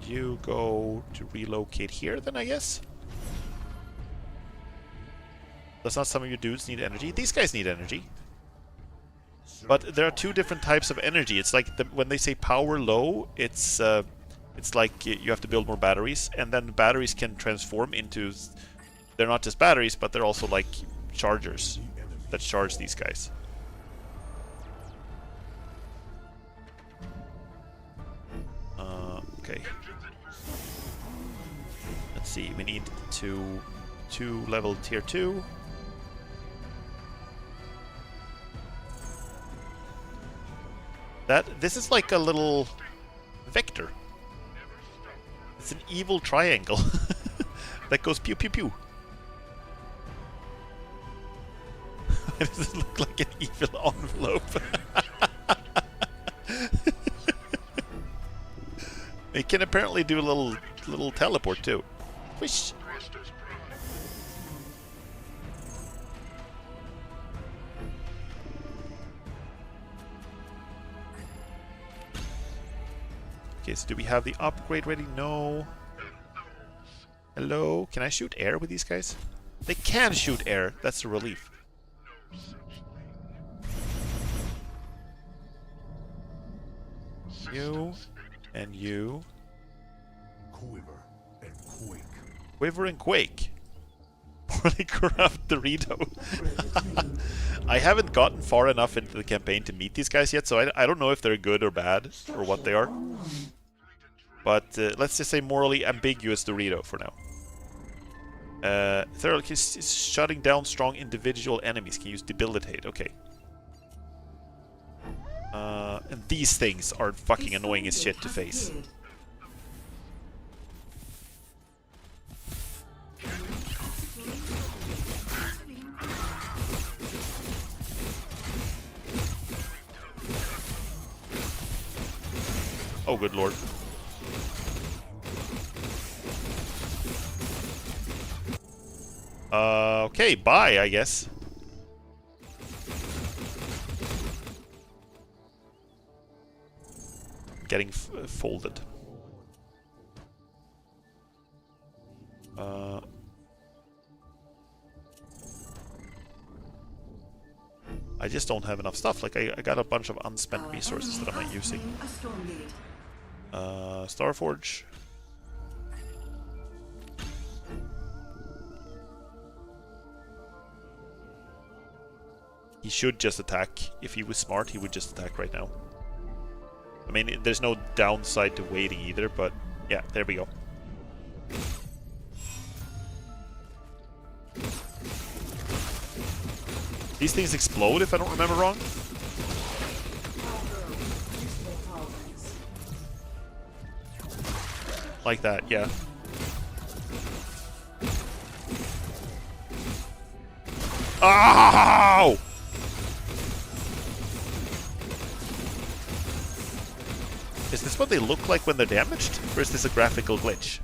you go to relocate here then, I guess? Does not some of your dudes need energy? These guys need energy. But there are two different types of energy. It's like when they say power low, it's like you have to build more batteries, and then the batteries can transform into... They're not just batteries, but they're also like chargers that charge these guys. Okay. Let's see, we need two level tier 2. This is like a little vector. It's an evil triangle that goes pew pew pew. Does it look like an evil envelope? It can apparently do a little teleport too. Whoosh. Okay, so do we have the upgrade ready? No. Hello? Can I shoot air with these guys? They can shoot air. That's a relief. You and you. quiver and quake. Quiver and quake. Poorly corrupt Dorito. I haven't gotten far enough into the campaign to meet these guys yet, so I don't know if they're good or bad, or what they are. But let's just say morally ambiguous Dorito for now. Thurl is shutting down strong individual enemies. Can use debilitate. Okay. And these things are fucking annoying as shit to face. Oh, good lord. Okay, bye, I guess. Getting folded. I just don't have enough stuff. Like, I got a bunch of unspent resources that I'm not using. Starforge. He should just attack. If he was smart, he would just attack right now. I mean, there's no downside to waiting either, but yeah, there we go. These things explode, if I don't remember wrong. Like that, yeah. Ow! Is this what they look like when they're damaged? Or is this a graphical glitch?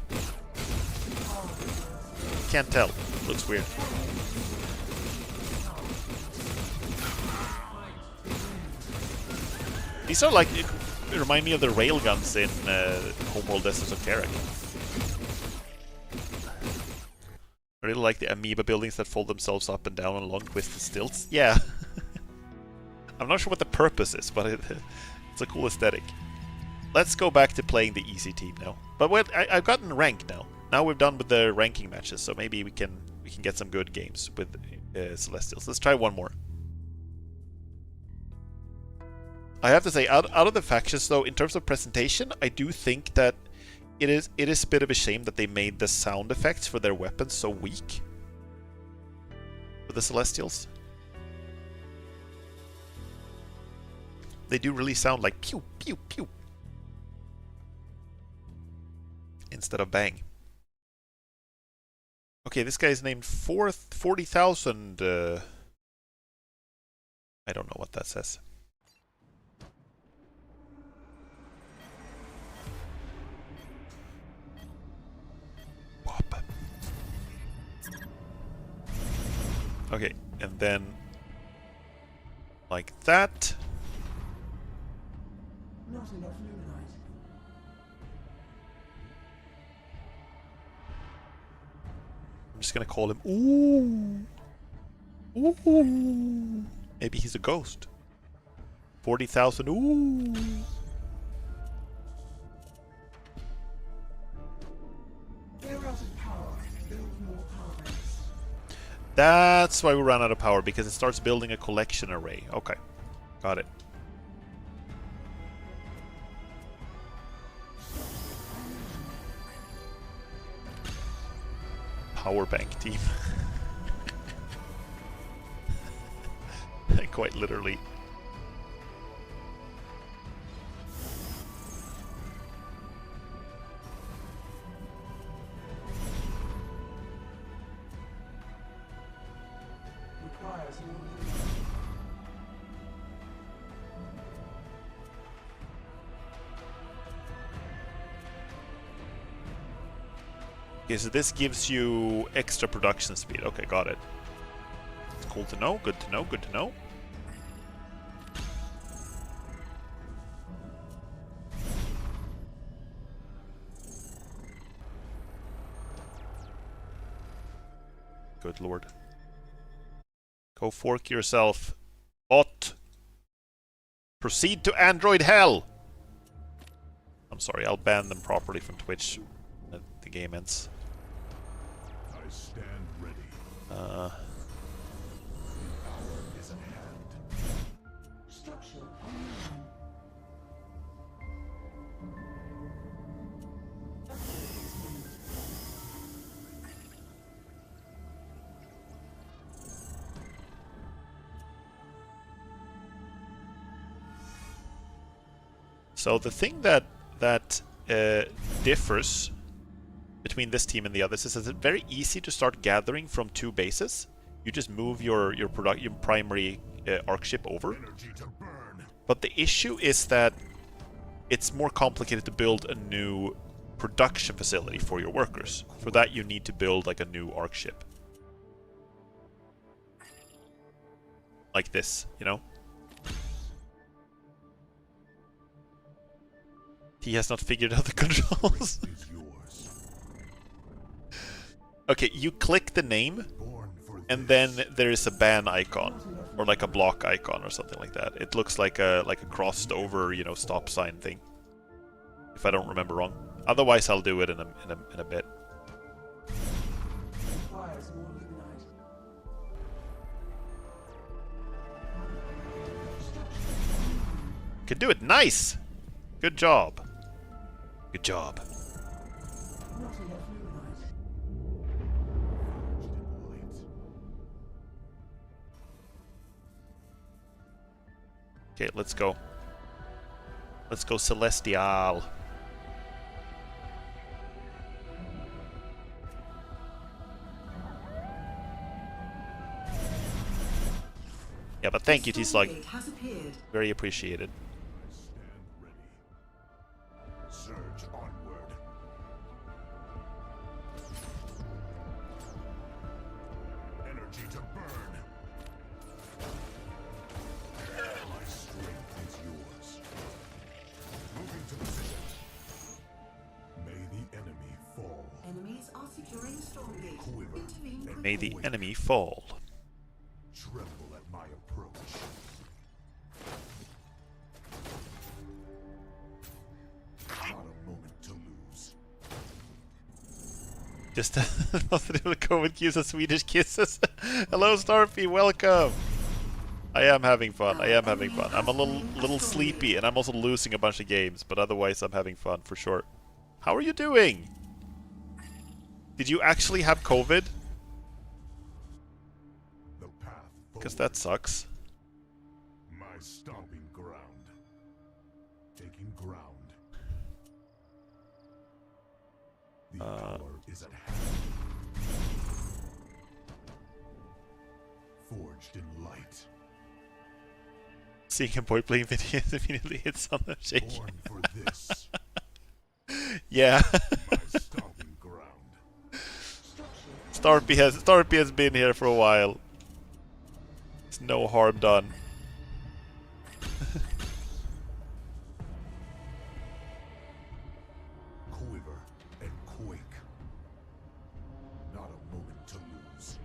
Can't tell. Looks weird. These are like... remind me of the railguns in Homeworld Essence of Karak. I really like the amoeba buildings that fold themselves up and down on long twisted stilts. Yeah. I'm not sure what the purpose is, but it's a cool aesthetic. Let's go back to playing the easy team now. But wait, I've gotten rank now. Now we're done with the ranking matches, so maybe we can get some good games with Celestials. Let's try one more. I have to say, out of the factions though, in terms of presentation, I do think that it is a bit of a shame that they made the sound effects for their weapons so weak. For the Celestials. They do really sound like pew, pew, pew. Instead of bang. Okay, this guy is named 40,000. I don't know what that says. Wop. Okay, and then like that. Not enough luminite. I'm just gonna call him Ooh. Ooh. Maybe he's a ghost. 40,000. Ooh. We're out of power. Build more power base. That's why we ran out of power, because it starts building a collection array. Okay, got it. Power bank team. Quite literally. Requires more luminite. Okay, so this gives you extra production speed. Okay, got it. It's cool to know. Good to know. Good to know. Good lord. Go fork yourself. Bot. Proceed to Android hell! I'm sorry, I'll ban them properly from Twitch when the game ends. I stand ready. Uh, Hour is at hand. Structure online. so the thing that differs between this team and the others is that it's very easy to start gathering from two bases. You just move your primary arc ship over. Energy to burn. But the issue is that it's more complicated to build a new production facility for your workers. For that you need to build like a new arc ship. Like this, you know? He has not figured out the controls. Is yours. Okay, you click the name, Born for and this. then there is a ban icon, or like a block icon, or something like that. It looks like a crossed over, you know, stop sign thing. If I don't remember wrong. Otherwise, I'll do it in a bit. Requires more luminite. Can do it. Nice. Good job. Good job. Not enough luminite. Okay, let's go. Let's go Celestial. Yeah, but thank you, T-Slug. Stormgate has appeared. Very appreciated. I stand ready. Surge onward. Energy to burn. My strength is yours. Moving to position. May the enemy fall. Enemies are securing Stormgate. Quiver. Intervene May the quickly. enemy fall. Tremble at my approach. Not a moment to lose. Just positive COVID cues and Swedish kisses. Hello, Starfy, welcome. I am having fun. I am having fun. I'm a little sleepy, and I'm also losing a bunch of games, but otherwise I'm having fun for sure. How are you doing? Did you actually have COVID? The path Because forward. that sucks. My stomping ground. Taking ground. The hour is at hand. Forged in light. Seeing a boy playing videos immediately hits on the shake. Born for this. Yeah. My stomping ground. Starpy has been here for a while. It's no harm done. Quiver and quake. Not a moment to lose.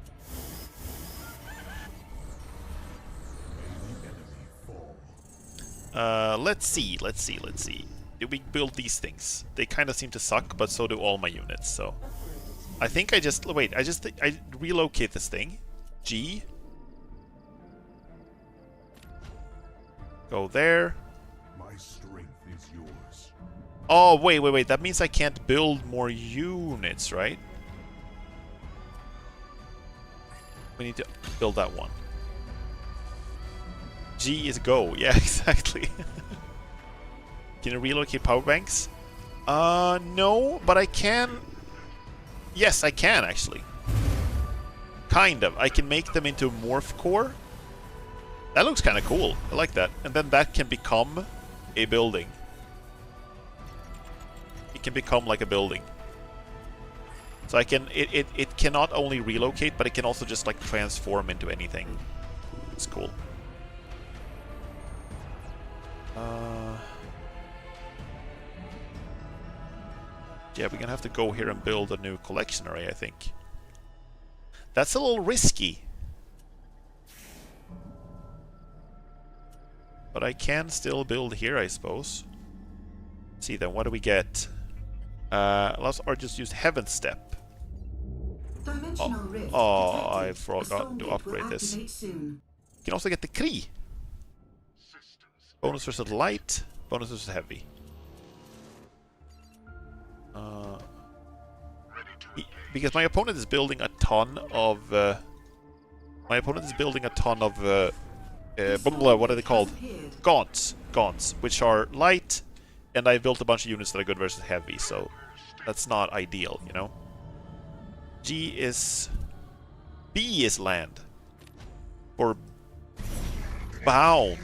May the enemy fall. Let's see. Did we build these things? They kind of seem to suck, but so do all my units, so... I think I just... Wait, I relocate this thing. G. Go there. My strength is yours. Oh, wait. That means I can't build more units, right? We need to build that one. G is go. Yeah, exactly. Can you relocate power banks? No, but I can... Yes, I can, actually. Kind of. I can make them into morph core. That looks kind of cool. I like that. And then that can become a building. It can become like a building. So I can... It cannot only relocate, but it can also just like transform into anything. It's cool. Yeah, we're gonna have to go here and build a new collection array, I think. That's a little risky. But I can still build here, I suppose. Let's see then, what do we get? Let's or just use Heaven Step. Dimensional rift Oh, detected. I forgot to Stormgate will upgrade this. activate soon. You can also get the Kree. Bonus versus light, bonus versus heavy. Because my opponent is building a ton of... my opponent is building a ton of... what are they called? Gaunts, which are light, and I built a bunch of units that are good versus heavy, so that's not ideal, you know? G is... B is land. Or... bound.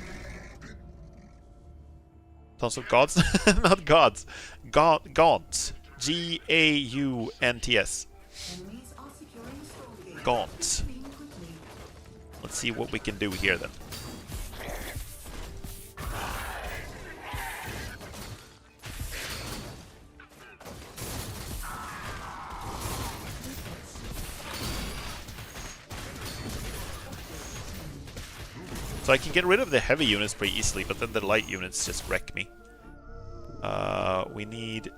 Tons of gods? Not gods. Gaunts. Gaunts. Enemies are securing Stormgate. Gaunts. Intervene quickly. Let's see what we can do here then. So I can get rid of the heavy units pretty easily, but then the light units just wreck me. We need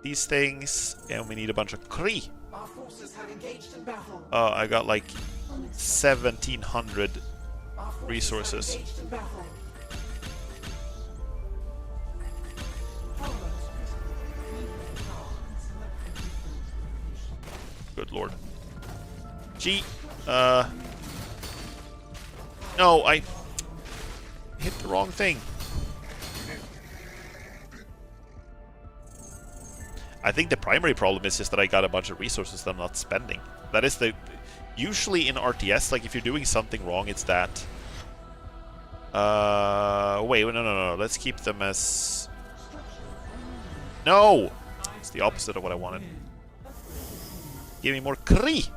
these things, and we need a bunch of Kree. Our forces have engaged in battle. I got like 1,700 Our forces resources. have engaged in battle. Good lord. G. No, I hit the wrong thing. I think the primary problem is just that I got a bunch of resources that I'm not spending. That is the... Usually in RTS, like if you're doing something wrong, it's that. Wait, no. Let's keep them as... No! It's the opposite of what I wanted. Give me more Kree!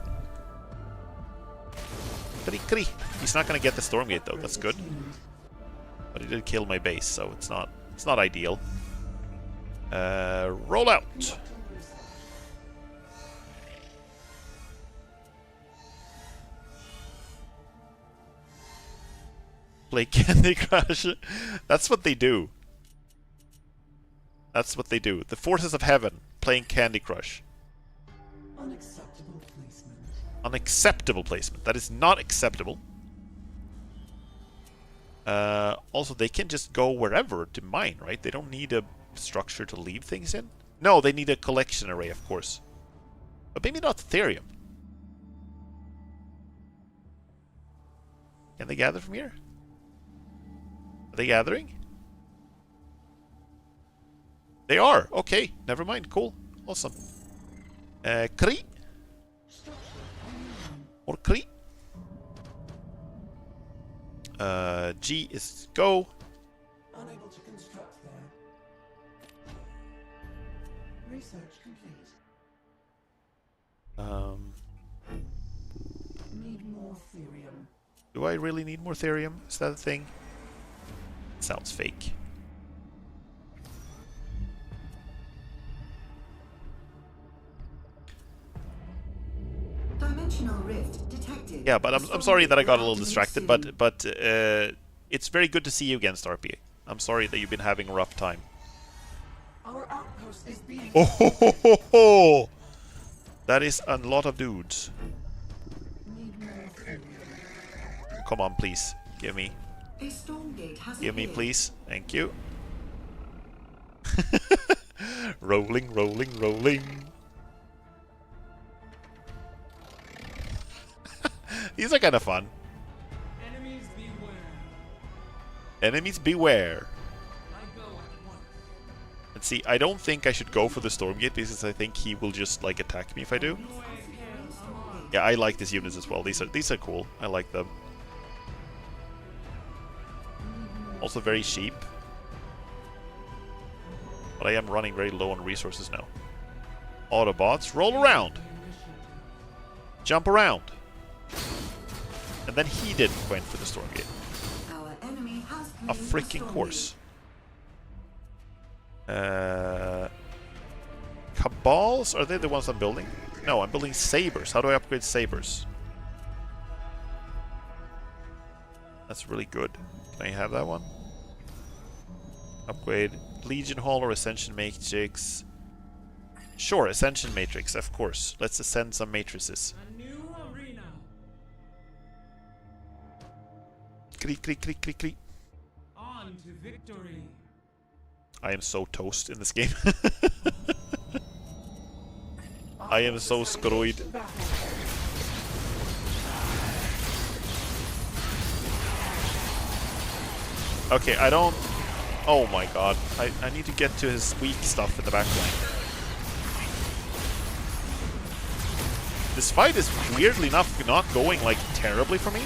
Kree. He's not gonna get the Stormgate though, that's good. But he did kill my base, so it's not ideal. Roll out! Play Candy Crush. That's what they do. That's what they do. The forces of heaven playing Candy Crush. Unacceptable placement. Unacceptable placement. That is not acceptable. Also, they can just go wherever to mine, right? They don't need a structure to leave things in. No, they need a collection array, of course. But maybe not Ethereum. Can they gather from here? Are they gathering? They are! Okay, never mind. Cool. Awesome. Kree. Or Kree. G is go. Unable to construct there. Research complete. Need more therium. Do I really need more Therium? Is that a thing? Sounds fake. Dimensional rift detected. Yeah, but I'm sorry that I got a little distracted, but it's very good to see you again, Starpy. I'm sorry that you've been having a rough time. Our outpost is being Oh ho ho ho ho! That is a lot of dudes. need more therium. Come on, please. Give me. A Stormgate has Give me, appeared. please. Thank you. Rolling, rolling, rolling. These are kind of fun. Enemies beware. Enemies beware. I go at once. And see, I don't think I should go for the Stormgate because I think he will just like attack me if I do. Yeah, I like these units as well. These are cool. I like them. Also very cheap. But I am running very low on resources now. Autobots, roll around! Jump around! And then he didn't went for the Stormgate. Our enemy has A claimed freaking Stormgate. course. Cabals? Are they the ones I'm building? No, I'm building Sabers. How do I upgrade Sabers? That's really good. Can I have that one? Upgrade Legion Hall or Ascension Matrix? Sure, Ascension Matrix, of course. Let's ascend some matrices. A new arena. Creak, creak, creak, creak, creak. On to victory. I am so toast in this game. I am so screwed. Okay, I don't... Oh my god. I need to get to his weak stuff in the back line. This fight is weirdly enough not going, like, terribly for me.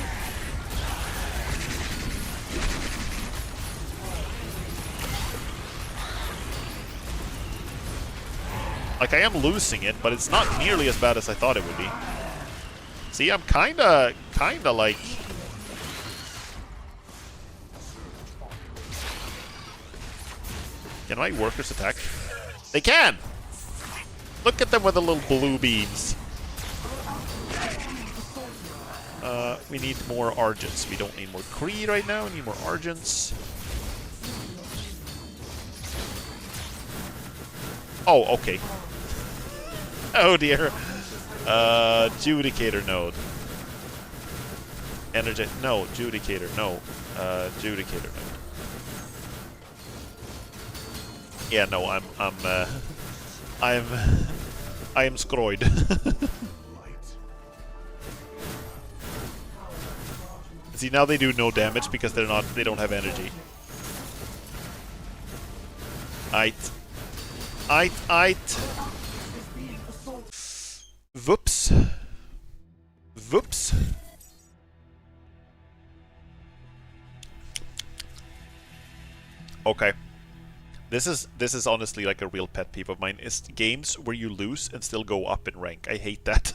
Like, I am losing it, but it's not nearly as bad as I thought it would be. See, I'm kinda like... Can my workers attack? They can! Look at them with the little blue beams. We need more Argents. We don't need more Kree right now. We need more Argents. Oh, okay. Oh dear. Judicator node. Energy. No, Judicator. No. Judicator node. Yeah, no, I am scroyed. See, now they do no damage because they don't have energy. Whoops. Whoops. Okay. This is honestly like a real pet peeve of mine. Is games where you lose and still go up in rank. I hate that.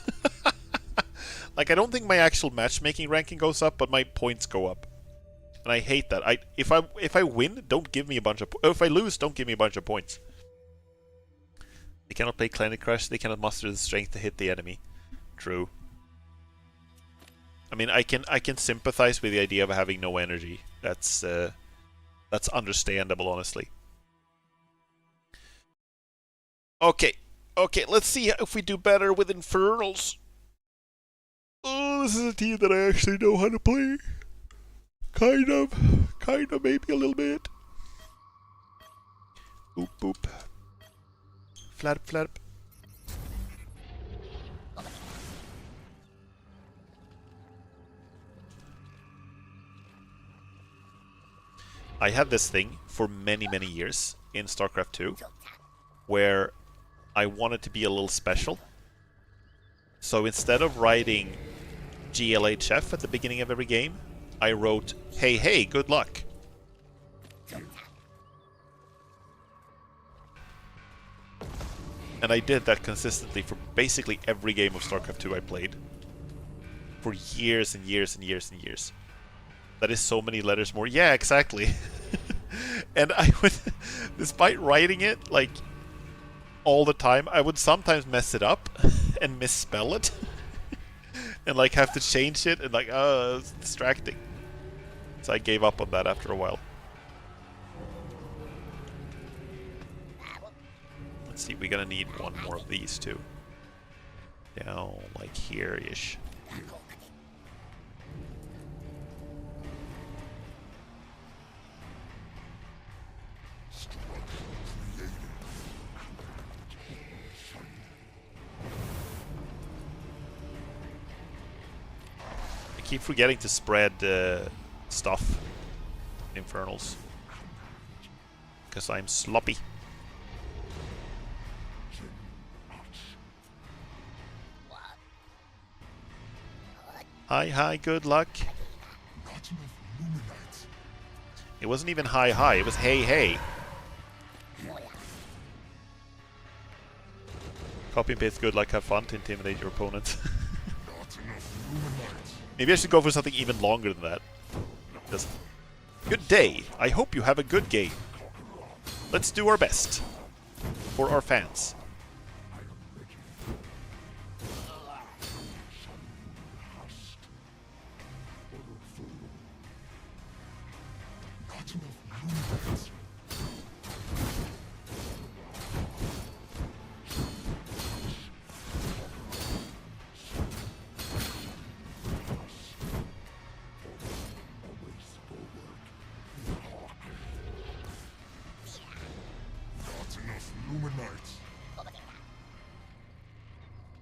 Like, I don't think my actual matchmaking ranking goes up, but my points go up. And I hate that. If I win, don't give me a bunch of if I lose, don't give me a bunch of points. They cannot play Planet Crush, they cannot muster the strength to hit the enemy. True. I mean, I can sympathize with the idea of having no energy. That's understandable, honestly. Okay, let's see if we do better with Infernals. Oh, this is a team that I actually know how to play. Kind of, maybe a little bit. Boop, boop. Flap, flap. I had this thing for many, many years in StarCraft 2, where I wanted to be a little special. So instead of writing GLHF at the beginning of every game, I wrote, hey, hey, good luck. And I did that consistently for basically every game of StarCraft 2 I played. For years and years and years and years. That is so many letters more. Yeah, exactly. And I would, despite writing it, like, all the time, I would sometimes mess it up and misspell it. And, like, have to change it and, like, oh, it's distracting. So I gave up on that after a while. Let's see, we're gonna need one more of these too. Down, like, here-ish. I keep forgetting to spread stuff in Infernals. Because I'm sloppy. Hi, hi, good luck. It wasn't even hi, hi, it was hey, hey. Copy and paste good luck, have fun to intimidate your opponent. Maybe I should go for something even longer than that. Just, good day, I hope you have a good game. Let's do our best. For our fans.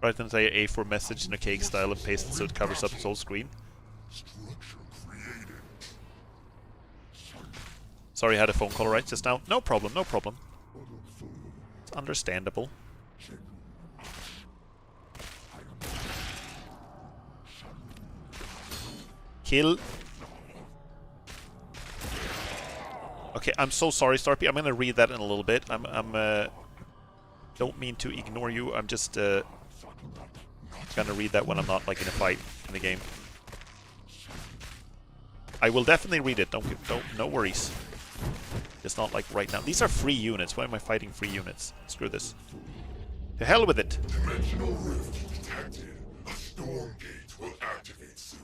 Write an entire A4 message in a cake style and paste it so it covers up its whole screen. Sorry, I had a phone call right just now. No problem, no problem. It's understandable. Kill. Okay, I'm so sorry, Starpy. I'm gonna read that in a little bit. Don't mean to ignore you. I'm just gonna read that when I'm not like in a fight in the game. I will definitely read it. No worries. Just not like right now. These are free units. Why am I fighting free units? Screw this. To hell with it. Dimensional rift detected. A Stormgate will activate soon.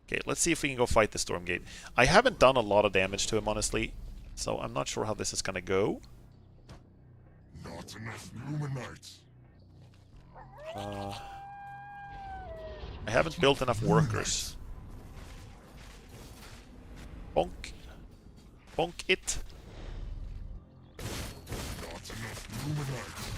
Okay, let's see if we can go fight the Stormgate. I haven't done a lot of damage to him, honestly, so I'm not sure how this is gonna go. Not enough Luminites. I haven't built enough workers. Bonk. Bonk it. Not enough Luminites.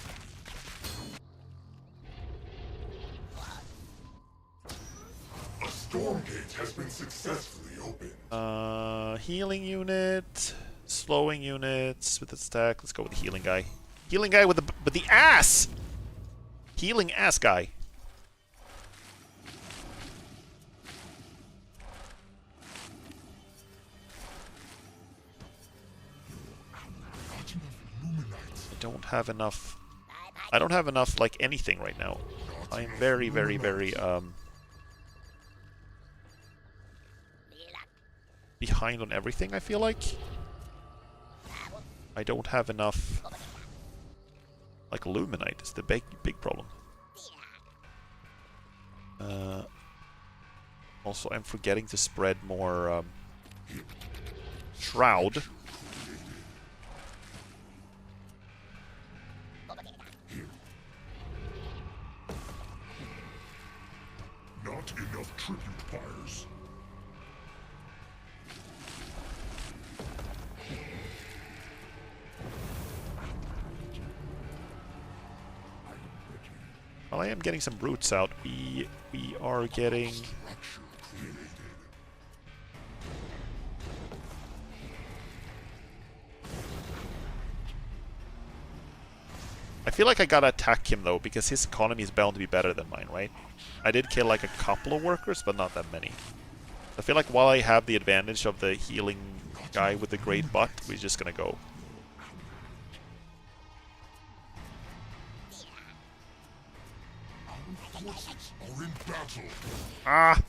A Stormgate has been successfully opened. Healing unit, slowing units with the stack. Let's go with the healing guy. Healing guy with the ass. Healing ass guy. don't have enough. I don't have enough, like, anything right now. I'm very, very, very, behind on everything, I feel like. I don't have enough, like, Luminite is the big problem. Also, I'm forgetting to spread more, Shroud. Not enough tribute fires. Well, I am getting some roots out. We are getting... I feel like I gotta attack him though, because his economy is bound to be better than mine, right? I did kill like a couple of workers, but not that many. I feel like while I have the advantage of the healing guy with the great butt, we're just gonna go. Forces are in battle. Ah!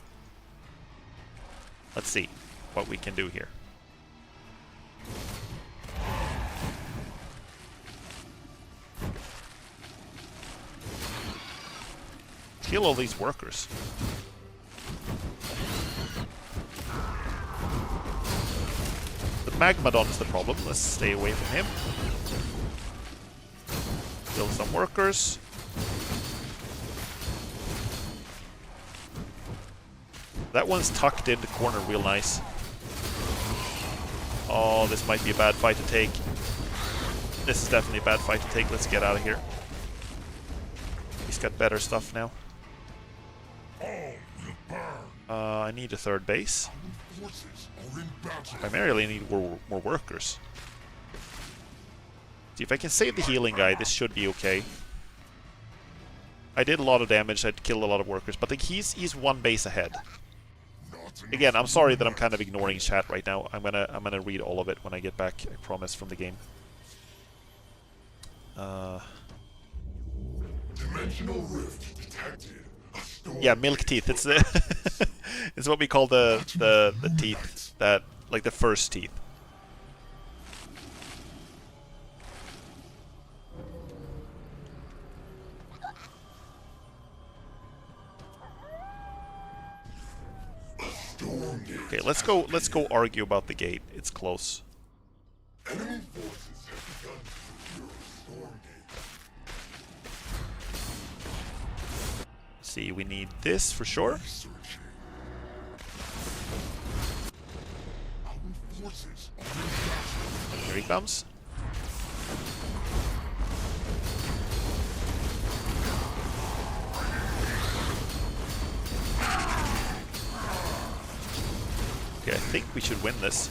Let's see what we can do here. Kill all these workers. The Magmadon is the problem. Let's stay away from him. Kill some workers. That one's tucked in the corner real nice. Oh, this might be a bad fight to take. This is definitely a bad fight to take. Let's get out of here. He's got better stuff now. I need a third base. Primarily I need more workers. See if I can save the healing guy. This should be okay. I did a lot of damage. I killed a lot of workers, but he's one base ahead. Again, I'm sorry that I'm kind of ignoring chat right now. I'm gonna read all of it when I get back. I promise, from the game. Dimensional rift detected. Yeah, milk teeth. It's the it's what we call the teeth that, like, the first teeth. Okay, let's go argue about the gate. It's close. Enemy forces have begun to secure Stormgate. See, we need this for sure. Researching. Our forces are in battle. Here he comes. Okay, I think we should win this.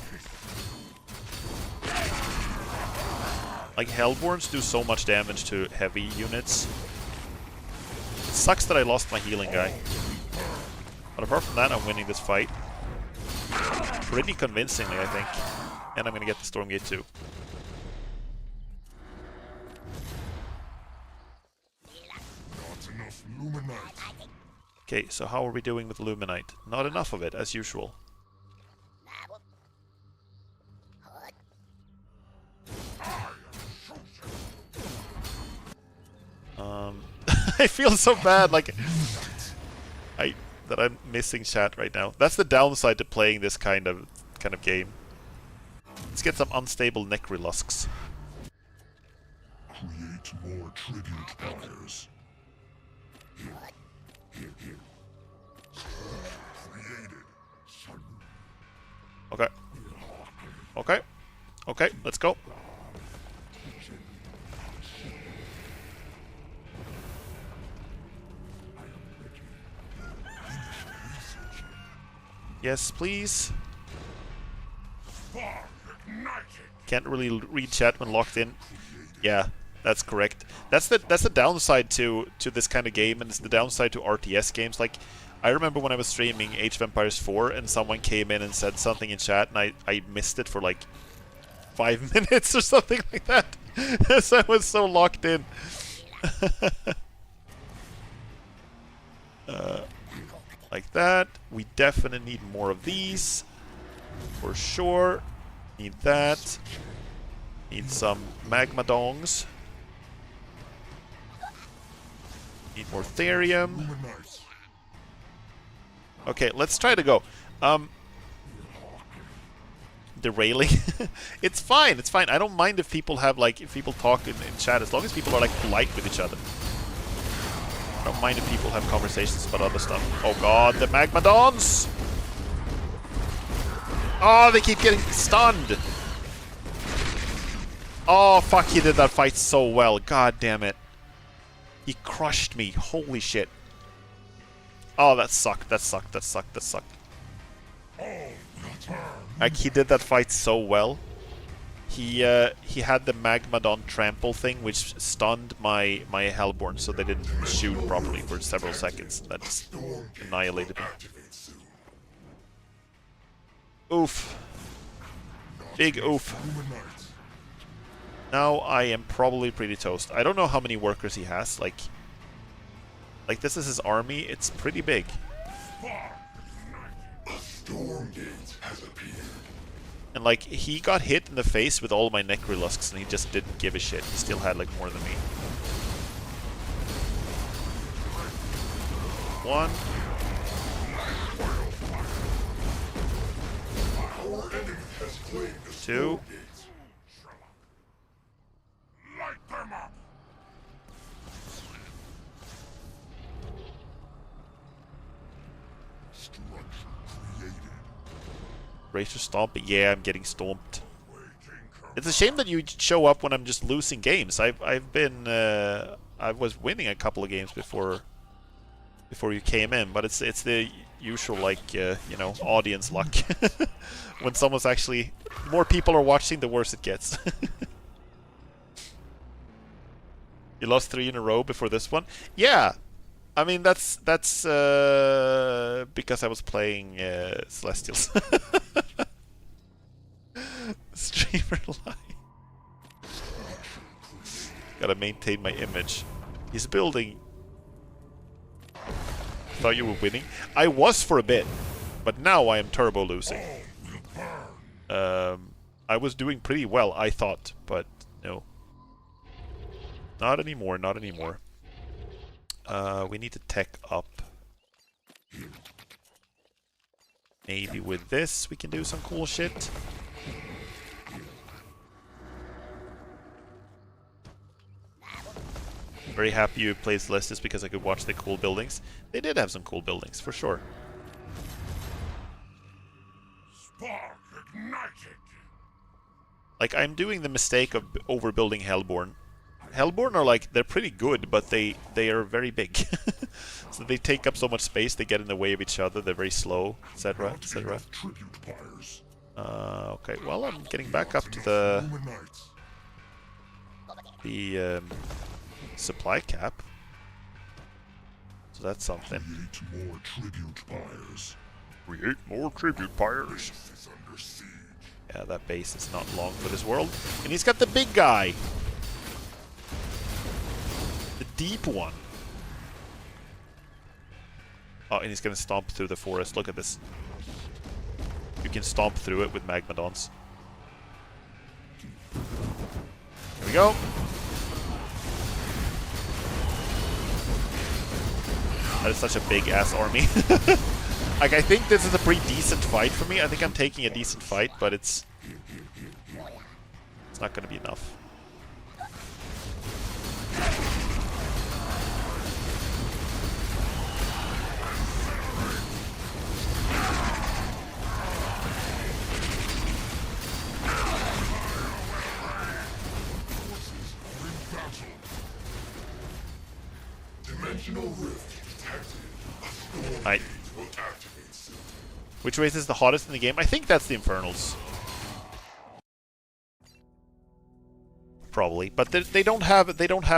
Like, Hellborns do so much damage to heavy units. It sucks that I lost my healing guy. But apart from that, I'm winning this fight. Pretty convincingly, I think. And I'm gonna get the Stormgate too. Not enough Luminite. Okay, so how are we doing with Luminite? Not enough of it, as usual. I feel so bad, like that I'm missing chat right now. That's the downside to playing this kind of game. Let's get some unstable Necrolusks. Create more tribute fires. Here. Created. Okay. Okay. Okay, let's go. Yes, please. Can't really read chat when locked in. Yeah, that's correct. That's the downside to this kind of game, and it's the downside to RTS games. Like, I remember when I was streaming Age of Empires 4 and someone came in and said something in chat and I missed it for like 5 minutes or something like that. So I was so locked in. Like that. We definitely need more of these. For sure. Need that. Need some magma dongs. Need more therium. Okay, let's try to go. Derailing. It's fine, it's fine. I don't mind if people have like, if people talk in chat, as long as people are like polite with each other. I don't mind if people have conversations about other stuff. Oh god, the magmadons! Oh, they keep getting stunned! Oh fuck, he did that fight so well. God damn it. He crushed me. Holy shit. Oh, that sucked, that sucked, that sucked, that sucked. Like, he did that fight so well. He had the Magmadon trample thing, which stunned my Hellborn, so they didn't shoot properly for several seconds. That just annihilated me. Oof. Big oof. Now I am probably pretty toast. I don't know how many workers he has. Like this is his army. It's pretty big. Stormgate has appeared. And like, he got hit in the face with all my Necrolusks and he just didn't give a shit. He still had like more than me. One. Two. Light them up. Structure created. Razor Stomp, but yeah, I'm getting stomped. It's a shame that you show up when I'm just losing games. I was winning a couple of games before you came in, but it's the usual, like, you know, audience luck. When someone's actually, more people are watching, the worse it gets. You lost 3 in a row before this one? Yeah. I mean, that's because I was playing Celestials. Streamer live. Gotta maintain my image. He's building. Thought you were winning. I was for a bit, but now I am turbo losing. I was doing pretty well, I thought, but no. Not anymore, not anymore. We need to tech up. Maybe with this we can do some cool shit. Very happy you played Celestis because I could watch the cool buildings. They did have some cool buildings, for sure. Spark ignited. Like, I'm doing the mistake of overbuilding Hellborn. Hellborn are like, they're pretty good, but they are very big. So they take up so much space, they get in the way of each other, they're very slow, etc, etc. Okay, well, I'm getting back up to the supply cap. So that's something. Create more tribute pyres. Create more tribute pyres. Is under siege. Yeah, that base is not long for this world. And he's got the big guy. The deep one. Oh, and he's gonna stomp through the forest. Look at this. You can stomp through it with Magmadons. Here we go. That is such a big-ass army. Like, I think this is a pretty decent fight for me. I think I'm taking a decent fight, but it's not gonna be enough. Dimensional rift detected. Right. Will activate soon. Which race is the hottest in the game? I think that's the Infernals. Probably, but they don't have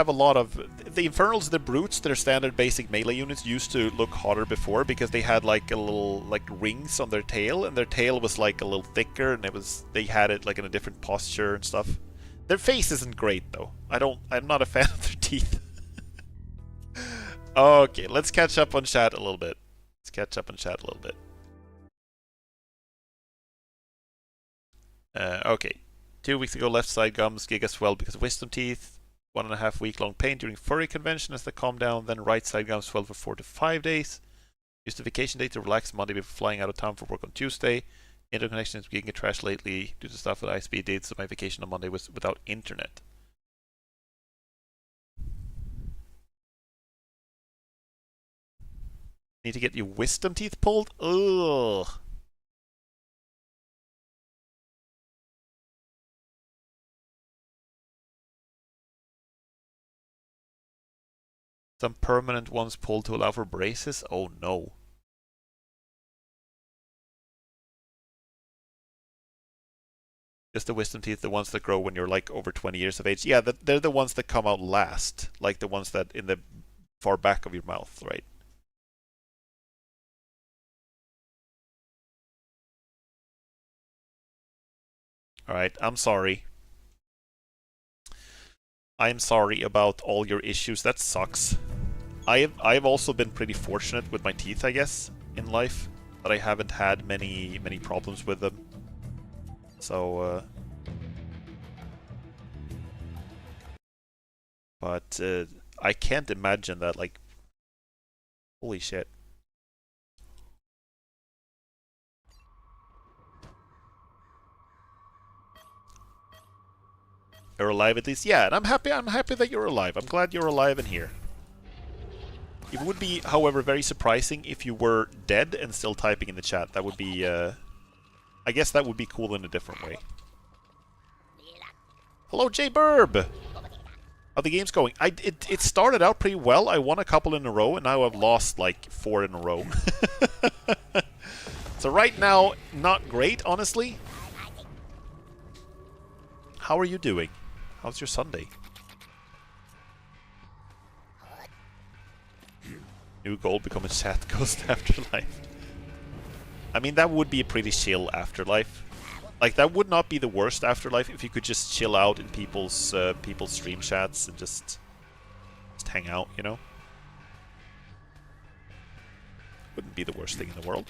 a lot of the Infernals. The brutes, their standard basic melee units, used to look hotter before because they had like a little like rings on their tail, and their tail was like a little thicker, and they had it like in a different posture and stuff. Their face isn't great though. I'm not a fan of their teeth. Okay, let's catch up on chat a little bit. Okay. 2 weeks ago, left side gums, giga swell because of wisdom teeth. 1.5 week long pain during furry convention as they calm down. Then right side gums swell for 4 to 5 days. Used the vacation day to relax Monday before flying out of town for work on Tuesday. Interconnection is getting trash lately due to stuff with ISP did, so my vacation on Monday was without internet. Need to get your wisdom teeth pulled? Ugh. Some permanent ones pulled to allow for braces? Oh no. Just the wisdom teeth, the ones that grow when you're like over 20 years of age. Yeah, they're the ones that come out last. Like the ones that in the far back of your mouth, right? Alright, I'm sorry. I'm sorry about all your issues. That sucks. I've also been pretty fortunate with my teeth, I guess, in life. That I haven't had many problems with them. So, but I can't imagine that, like, holy shit. You're alive at least? Yeah, and I'm happy that you're alive. I'm glad you're alive and here. It would be, however, very surprising if you were dead and still typing in the chat. That would be, I guess that would be cool in a different way. Hello, J Burb! How the game's going? It started out pretty well. I won a couple in a row, and now I've lost like 4 in a row. So right now, not great, honestly. How are you doing? How's your Sunday? New goal, become a chat ghost afterlife. I mean, that would be a pretty chill afterlife. Like, that would not be the worst afterlife if you could just chill out in people's stream chats and just hang out, you know? Wouldn't be the worst thing in the world.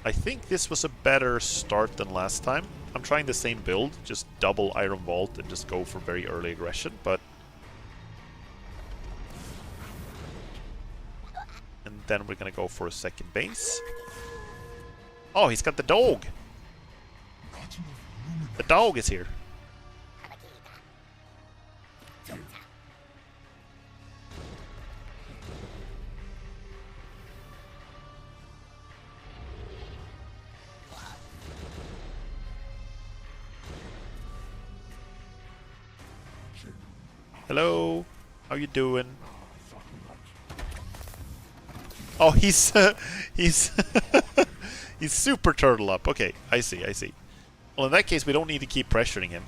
I think this was a better start than last time. I'm trying the same build, just double Iron Vault and just go for very early aggression, but... And then we're gonna go for a second base. Oh, he's got the dog! The dog is here. Hello, how you doing? Oh, he's he's he's super turtle up. Okay, I see. Well, in that case, we don't need to keep pressuring him.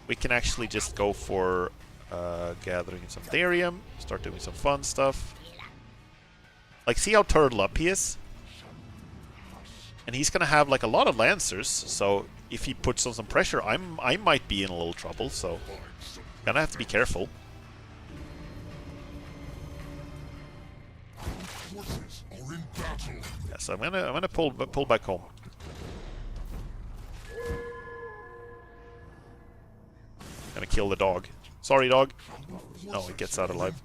We can actually just go for gathering some therium, start doing some fun stuff. Like, see how turtle up he is? And he's gonna have like a lot of lancers, so if he puts on some pressure, I might be in a little trouble. So. Gonna have to be careful. Yes, I'm gonna pull back home. Gonna kill the dog. Sorry, dog. No, it gets out alive.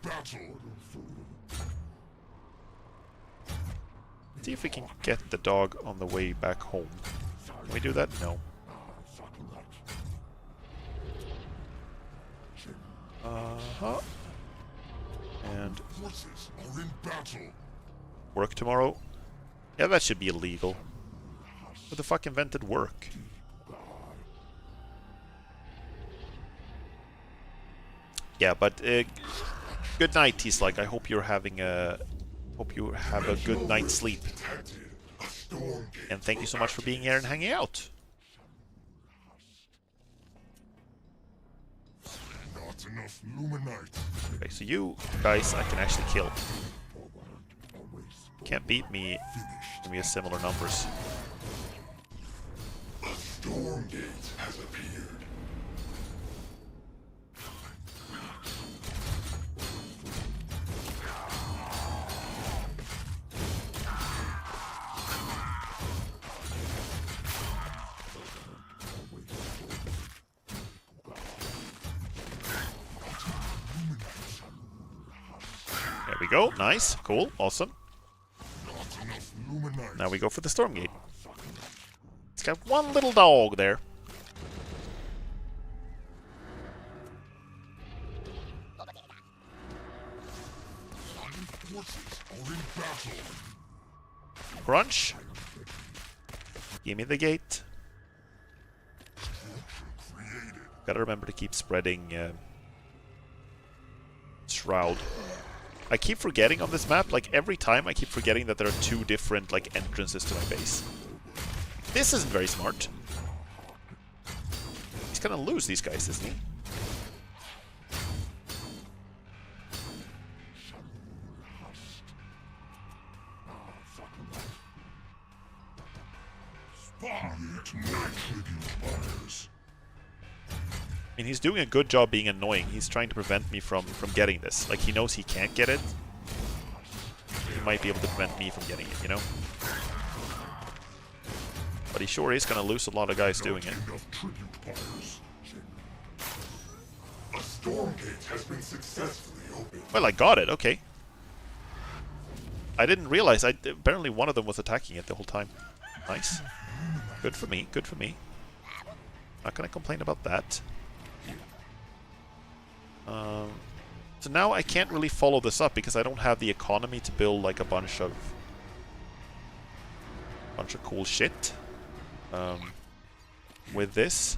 See if we can get the dog on the way back home. Can we do that? No. And work tomorrow? Yeah, that should be illegal. Who the fuck invented work? Yeah, but Good night, T-Slug. I hope you're having a... Hope you have a good night's sleep. Detected a Stormgate. And thank you so much for being here and hanging out. Not enough Luminite. Okay, so you guys I can actually kill. Can't beat me. Give me a similar numbers. A Stormgate has appeared. There we go. Nice. Cool. Awesome. Not enough Luminite. Now we go for the Stormgate. It's got one little dog there. Forces are in battle. Crunch. Give me the gate. Created. Gotta remember to keep spreading Shroud. I keep forgetting on this map, like every time I keep forgetting that there are two different like entrances to my base. This isn't very smart. He's gonna lose these guys, isn't he? I mean, he's doing a good job being annoying. He's trying to prevent me from getting this. Like, he knows he can't get it. He might be able to prevent me from getting it, you know? But he sure is going to lose a lot of guys doing it. A Stormgate has been successfully opened. Well, I got it. Okay. I didn't realize. Apparently one of them was attacking it the whole time. Nice. Good for me. Good for me. Not going to complain about that. So now I can't really follow this up because I don't have the economy to build like a bunch of cool shit with this,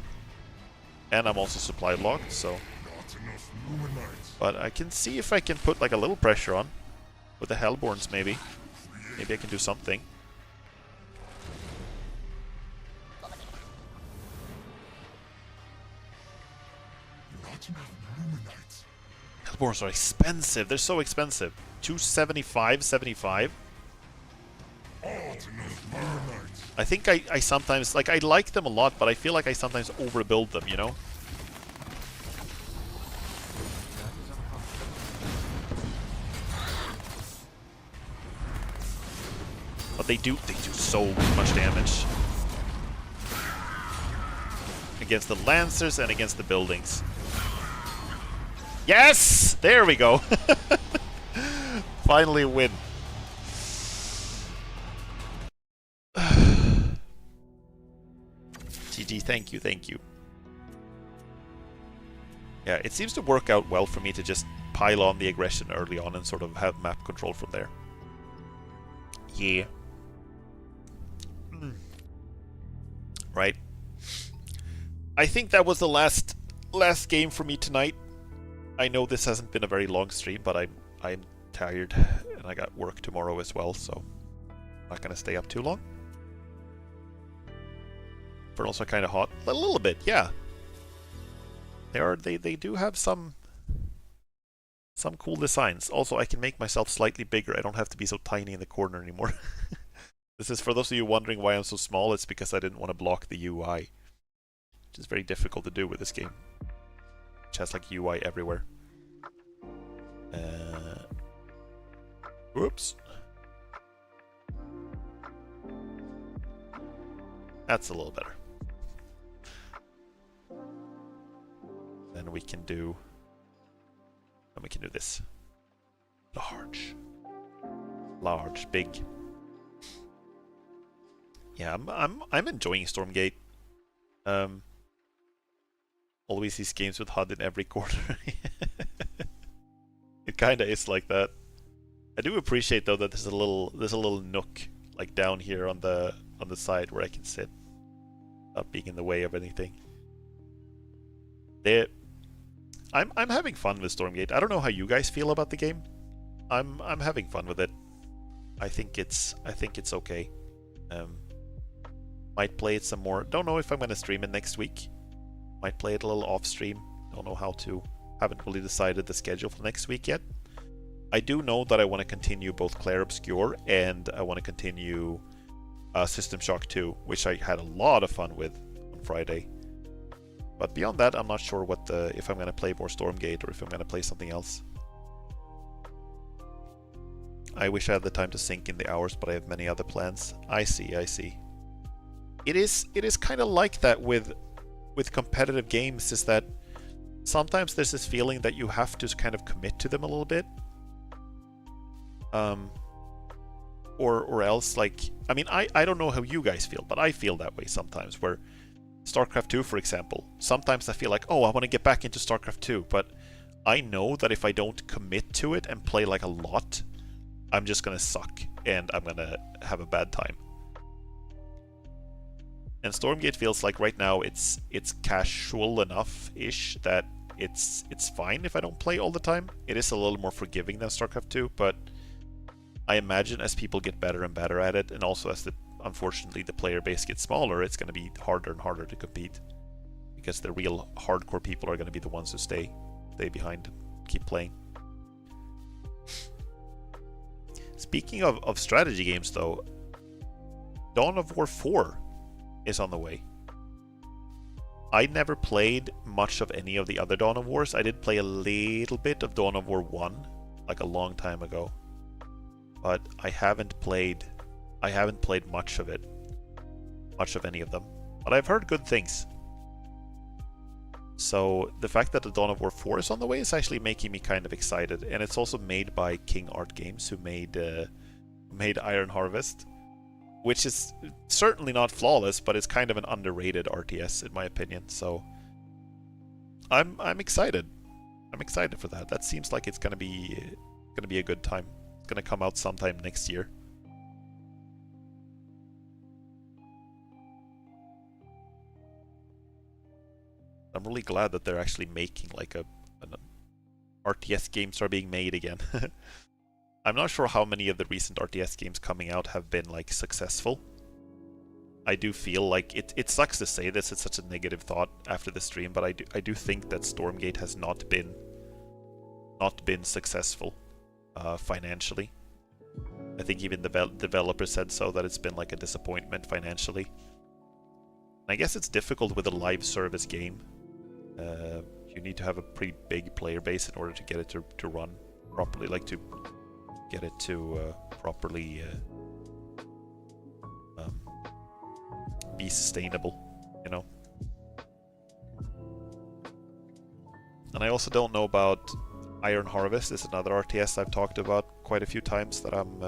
and I'm also supply locked. So, but I can see if I can put like a little pressure on with the Hellborns. Maybe I can do something. Hellborns are expensive. They're so expensive. 275, 75. I think I sometimes, like, I like them a lot, but I feel like I sometimes overbuild them, you know? But they do so much damage. Against the Lancers and against the buildings. Yes! There we go. Finally a win. GG, thank you, thank you. Yeah, it seems to work out well for me to just pile on the aggression early on and sort of have map control from there. Yeah. Right. I think that was the last game for me tonight. I know this hasn't been a very long stream, but I'm tired and I got work tomorrow as well, so I'm not gonna stay up too long. Infernals are kind of hot, a little bit, yeah. They do have some cool designs. Also, I can make myself slightly bigger. I don't have to be so tiny in the corner anymore. This is for those of you wondering why I'm so small. It's because I didn't want to block the UI, which is very difficult to do with this game, which has like UI everywhere. Whoops. That's a little better. Then we can do this. Large, big. Yeah, I'm enjoying Stormgate. Always these games with HUD in every corner. It kinda is like that. I do appreciate though that there's a little nook like down here on the side where I can sit, not being in the way of anything. I'm having fun with Stormgate. I don't know how you guys feel about the game. I'm having fun with it. I think it's okay. Might play it some more. Don't know if I'm gonna stream it next week. Might play it a little off stream. Don't know how to. Haven't really decided the schedule for next week yet. I do know that I want to continue both Clair Obscure and I want to continue System Shock 2, which I had a lot of fun with on Friday. But beyond that, I'm not sure if I'm going to play more Stormgate or if I'm going to play something else. I wish I had the time to sink in the hours, but I have many other plans. I see. It is kind of like that with competitive games, is that sometimes there's this feeling that you have to kind of commit to them a little bit. Or else, like, I mean, I don't know how you guys feel, but I feel that way sometimes, where StarCraft 2, for example, sometimes I feel like, oh, I want to get back into StarCraft 2, but I know that if I don't commit to it and play like a lot, I'm just gonna suck and I'm gonna have a bad time. And Stormgate feels like right now it's casual enough-ish that it's fine if I don't play all the time. It is a little more forgiving than StarCraft 2, but I imagine as people get better and better at it, and also as unfortunately the player base gets smaller, it's going to be harder and harder to compete, because the real hardcore people are going to be the ones who stay behind and keep playing. Speaking of strategy games, though, Dawn of War 4 is on the way. I never played much of any of the other Dawn of Wars. I did play a little bit of Dawn of War 1, like a long time ago, but I haven't played much of any of them. But I've heard good things. So the fact that the Dawn of War 4 is on the way is actually making me kind of excited, and it's also made by King Art Games, who made Iron Harvest, which is certainly not flawless, but it's kind of an underrated RTS in my opinion. So I'm excited. I'm excited for that. That seems like it's gonna be a good time. It's gonna come out sometime next year. I'm really glad that they're actually making like an RTS games are being made again. I'm not sure how many of the recent RTS games coming out have been like successful. I do feel like it sucks to say this, it's such a negative thought after the stream, but I do think that Stormgate has not been successful financially. I think even the developers said so, that it's been like a disappointment financially. And I guess it's difficult with a live service game. You need to have a pretty big player base in order to get it to run properly, like to get it to properly be sustainable, you know. And I also don't know about Iron Harvest. It's another RTS I've talked about quite a few times that I'm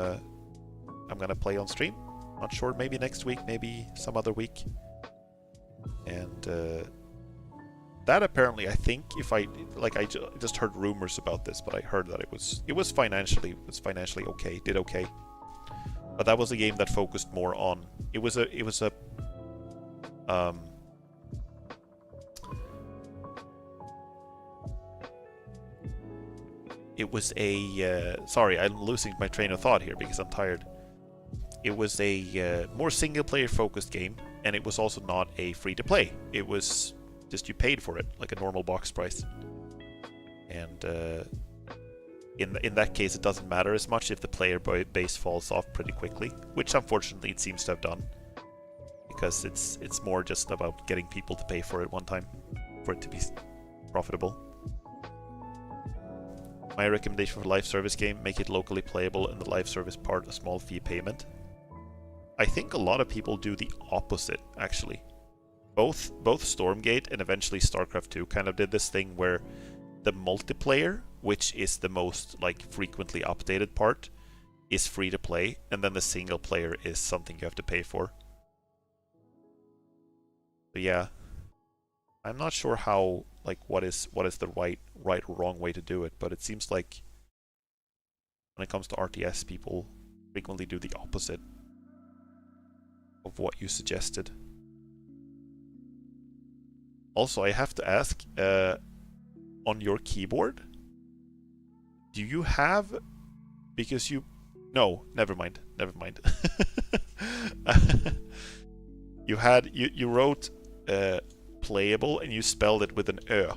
gonna play on stream. Not sure, maybe next week, maybe some other week. And that apparently, I think, if I just heard rumors about this, but I heard that it was financially okay, did okay. But that was a game that focused more on sorry, I'm losing my train of thought here because I'm tired. It was a more single-player focused game, and it was also not a free-to-play. It was just you paid for it, like a normal box price. And in that case, it doesn't matter as much if the player base falls off pretty quickly, which unfortunately it seems to have done, because it's more just about getting people to pay for it one time for it to be profitable. My recommendation for live service game: make it locally playable and the live service part a small fee payment. I think a lot of people do the opposite, actually. Both Stormgate and eventually StarCraft 2 kind of did this thing where the multiplayer, which is the most like frequently updated part, is free to play, and then the single player is something you have to pay for. So yeah, I'm not sure how, like, what is the right or wrong way to do it, but it seems like when it comes to RTS, people frequently do the opposite of what you suggested. Also, I have to ask, on your keyboard? Do you have... Because you... No, never mind. Never mind. You wrote playable and you spelled it with an Ö.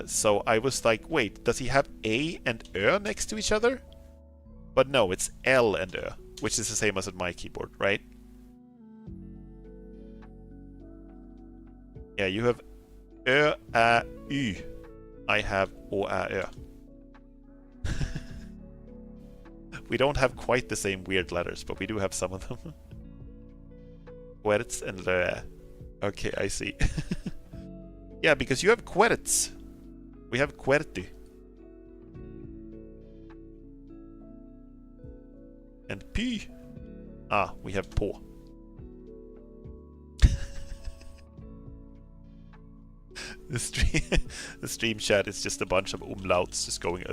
So I was like, wait, does he have A and Ö next to each other? But no, it's L and Ö, which is the same as on my keyboard, right? Yeah, you have Ö, Ä, Y. I have Å, Ä, Ö. We don't have quite the same weird letters, but we do have some of them. Querts and Lö. Okay, I see. Yeah, because you have querts. We have querty. And py. Ah, we have på. The stream chat is just a bunch of umlauts just going.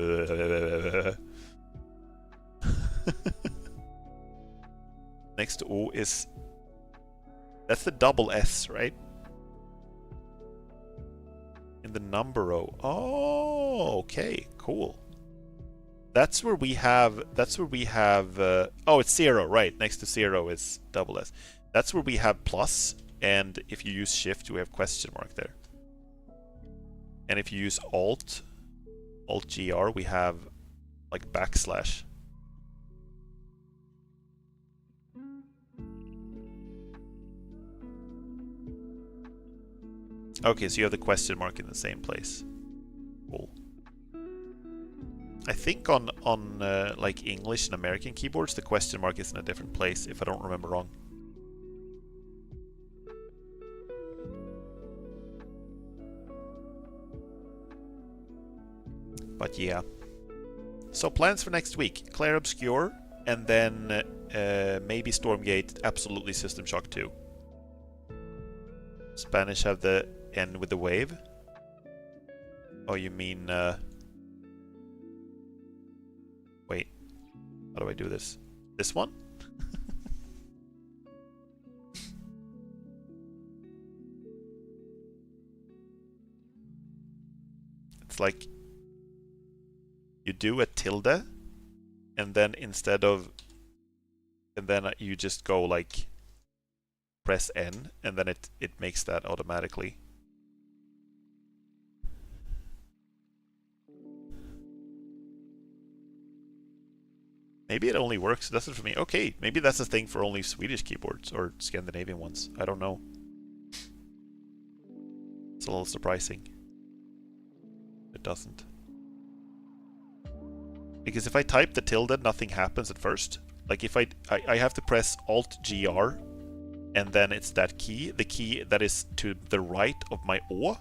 Next to O is... That's the double S, right? In the number O. Oh, okay, cool. That's where we have... oh, it's 0, right. Next to 0 is double S. That's where we have plus, and if you use shift, we have question mark there. And if you use alt GR, we have like backslash. Okay, so you have the question mark in the same place. Cool. I think on like English and American keyboards, the question mark is in a different place, if I don't remember wrong. But yeah. So plans for next week: Clair Obscure, and then maybe Stormgate, absolutely System Shock 2. Spanish have the N with the wave. Oh, you mean... Wait. How do I do this? This one? It's like... You do a tilde, and then instead of... And then you just go like... Press N, and then it makes that automatically. Maybe it only works. That's it for me. Okay, maybe that's a thing for only Swedish keyboards or Scandinavian ones. I don't know. It's a little surprising. It doesn't. Because if I type the tilde, nothing happens at first. Like if I have to press Alt GR, and then it's that key, the key that is to the right of my O.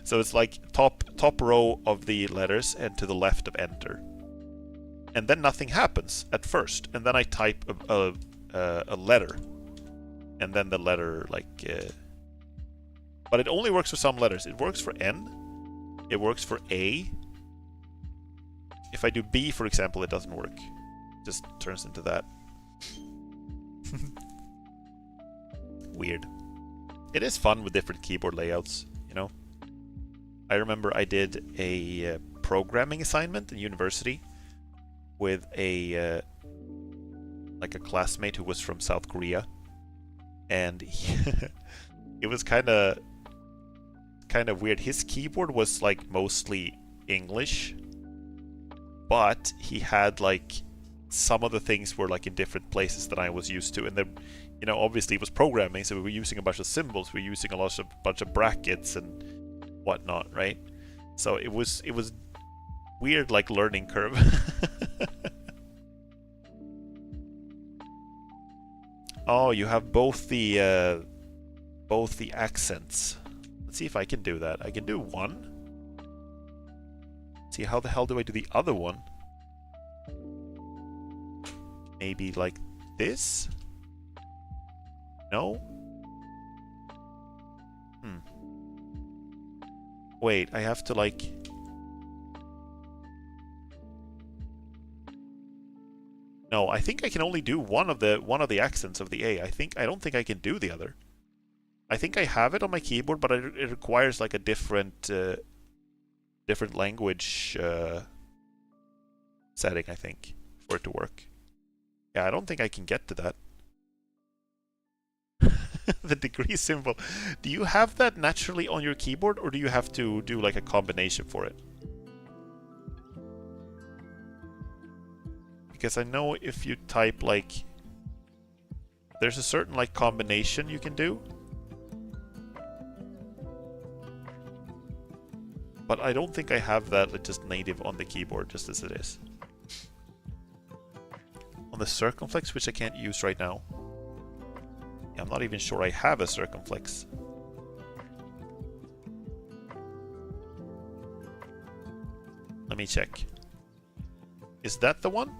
So it's like top row of the letters and to the left of enter. And then nothing happens at first, and then I type a letter, and then the letter like. But it only works for some letters. It works for N. It works for A. If I do B, for example, it doesn't work. It just turns into that. Weird. It is fun with different keyboard layouts, you know. I remember I did a programming assignment in university with a like a classmate who was from South Korea, and it was kind of weird. His keyboard was like mostly English, but he had like some of the things were like in different places than I was used to, and then, you know, obviously it was programming, so we were using a bunch of symbols, we were using a bunch of brackets and whatnot, right? So it was weird, like learning curve. Oh, you have both the accents. Let's see if I can do that. I can do one. See, how the hell do I do the other one? Maybe like this? No? Wait, I have to like... No, I think I can only do one of the accents of the A. I don't think I can do the other. I think I have it on my keyboard, but it requires like a different language setting, I think, for it to work. Yeah, I don't think I can get to that. The degree symbol. Do you have that naturally on your keyboard, or do you have to do like a combination for it? Because I know if you type like... There's a certain like combination you can do. But I don't think I have that like, just native on the keyboard, just as it is. On the circumflex, which I can't use right now. Yeah, I'm not even sure I have a circumflex. Let me check. Is that the one?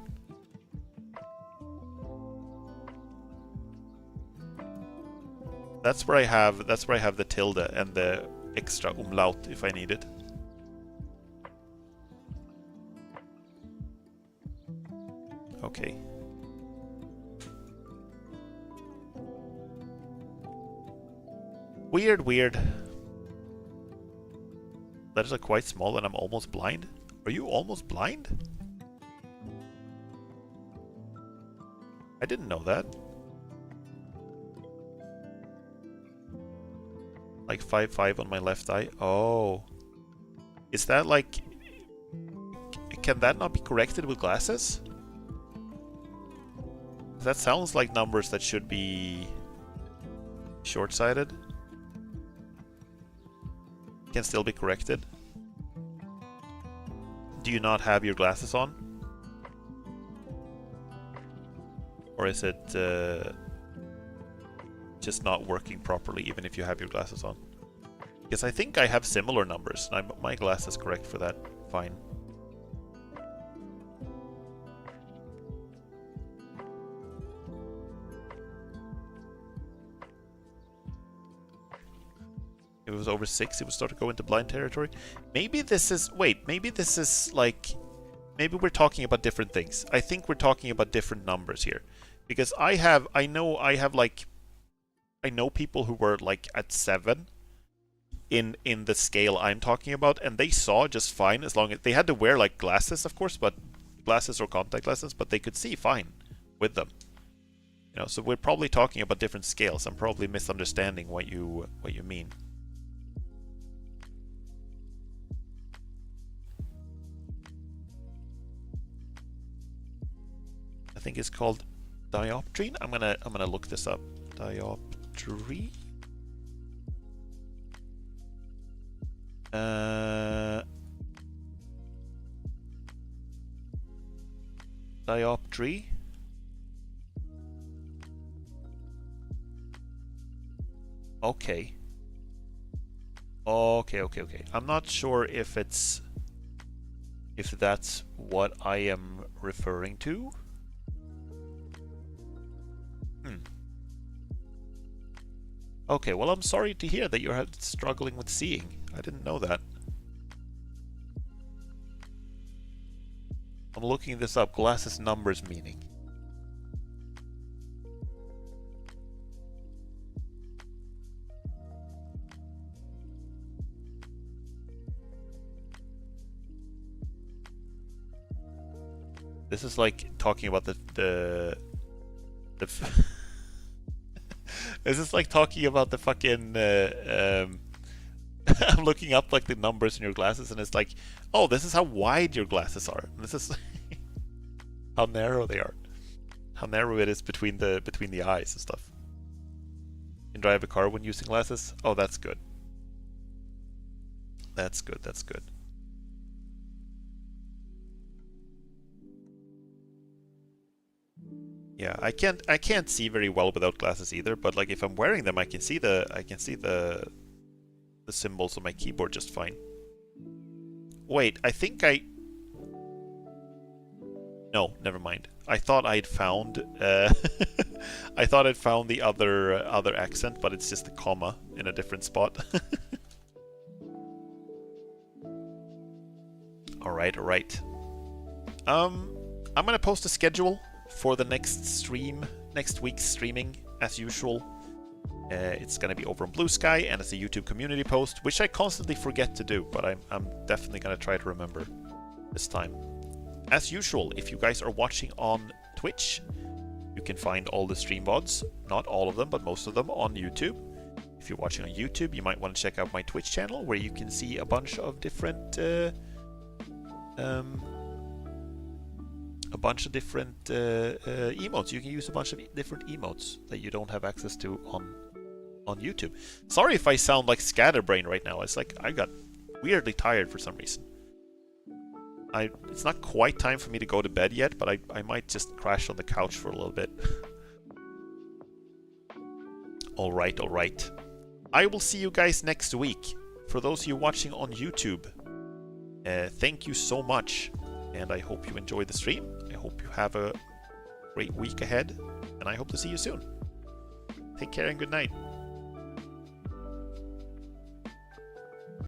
That's where I have the tilde and the extra umlaut if I need it. Okay. Weird. Letters are quite small and I'm almost blind. Are you almost blind? I didn't know that. Like 5/5 on my left eye. Oh. Is that like... Can that not be corrected with glasses? That sounds like numbers that should be short-sighted. Can still be corrected. Do you not have your glasses on? Or is it just not working properly even if you have your glasses on? Because I think I have similar numbers. My glass is correct for that. Fine. If it was over 6, it would start to go into blind territory. Maybe this is... Wait, maybe this is like... Maybe we're talking about different things. I think we're talking about different numbers here. Because I know people who were like at 7 in the scale I'm talking about, and they saw just fine as long as... They had to wear like glasses, of course, but glasses or contact glasses, but they could see fine with them. You know, so we're probably talking about different scales. I'm probably misunderstanding what you mean. I think it's called dioptrine. I'm gonna look this up. Dioptry. Dioptry. Okay. Okay. I'm not sure if that's what I am referring to. Okay, well, I'm sorry to hear that you're struggling with seeing. I didn't know that. I'm looking this up. Glasses numbers meaning. This is like talking about the This is like talking about the fucking I'm looking up like the numbers in your glasses and it's like, oh, this is how wide your glasses are. This is how narrow they are. How narrow it is between the eyes and stuff. You can drive a car when using glasses? Oh, that's good. That's good. Yeah, I can't see very well without glasses either, but like if I'm wearing them I can see the symbols on my keyboard just fine. Wait, no, never mind. I thought I'd found I thought I'd found the other accent, but it's just a comma in a different spot. All right. I'm gonna post a schedule for the next week's streaming as usual. It's going to be over on Blue Sky, and it's a YouTube community post, which I constantly forget to do, but I'm definitely going to try to remember this time. As usual, if you guys are watching on Twitch, you can find all the stream VODs, not all of them, but most of them on YouTube. If you're watching on YouTube, you might want to check out my Twitch channel, where you can see a bunch of different emotes. You can use a bunch of different emotes that you don't have access to on YouTube. Sorry if I sound like scatterbrain right now. It's like I got weirdly tired for some reason. It's not quite time for me to go to bed yet, but I might just crash on the couch for a little bit. Alright, alright. I will see you guys next week. For those of you watching on YouTube, thank you so much, and I hope you enjoyed the stream. I hope you have a great week ahead, and I hope to see you soon. Take care and good night.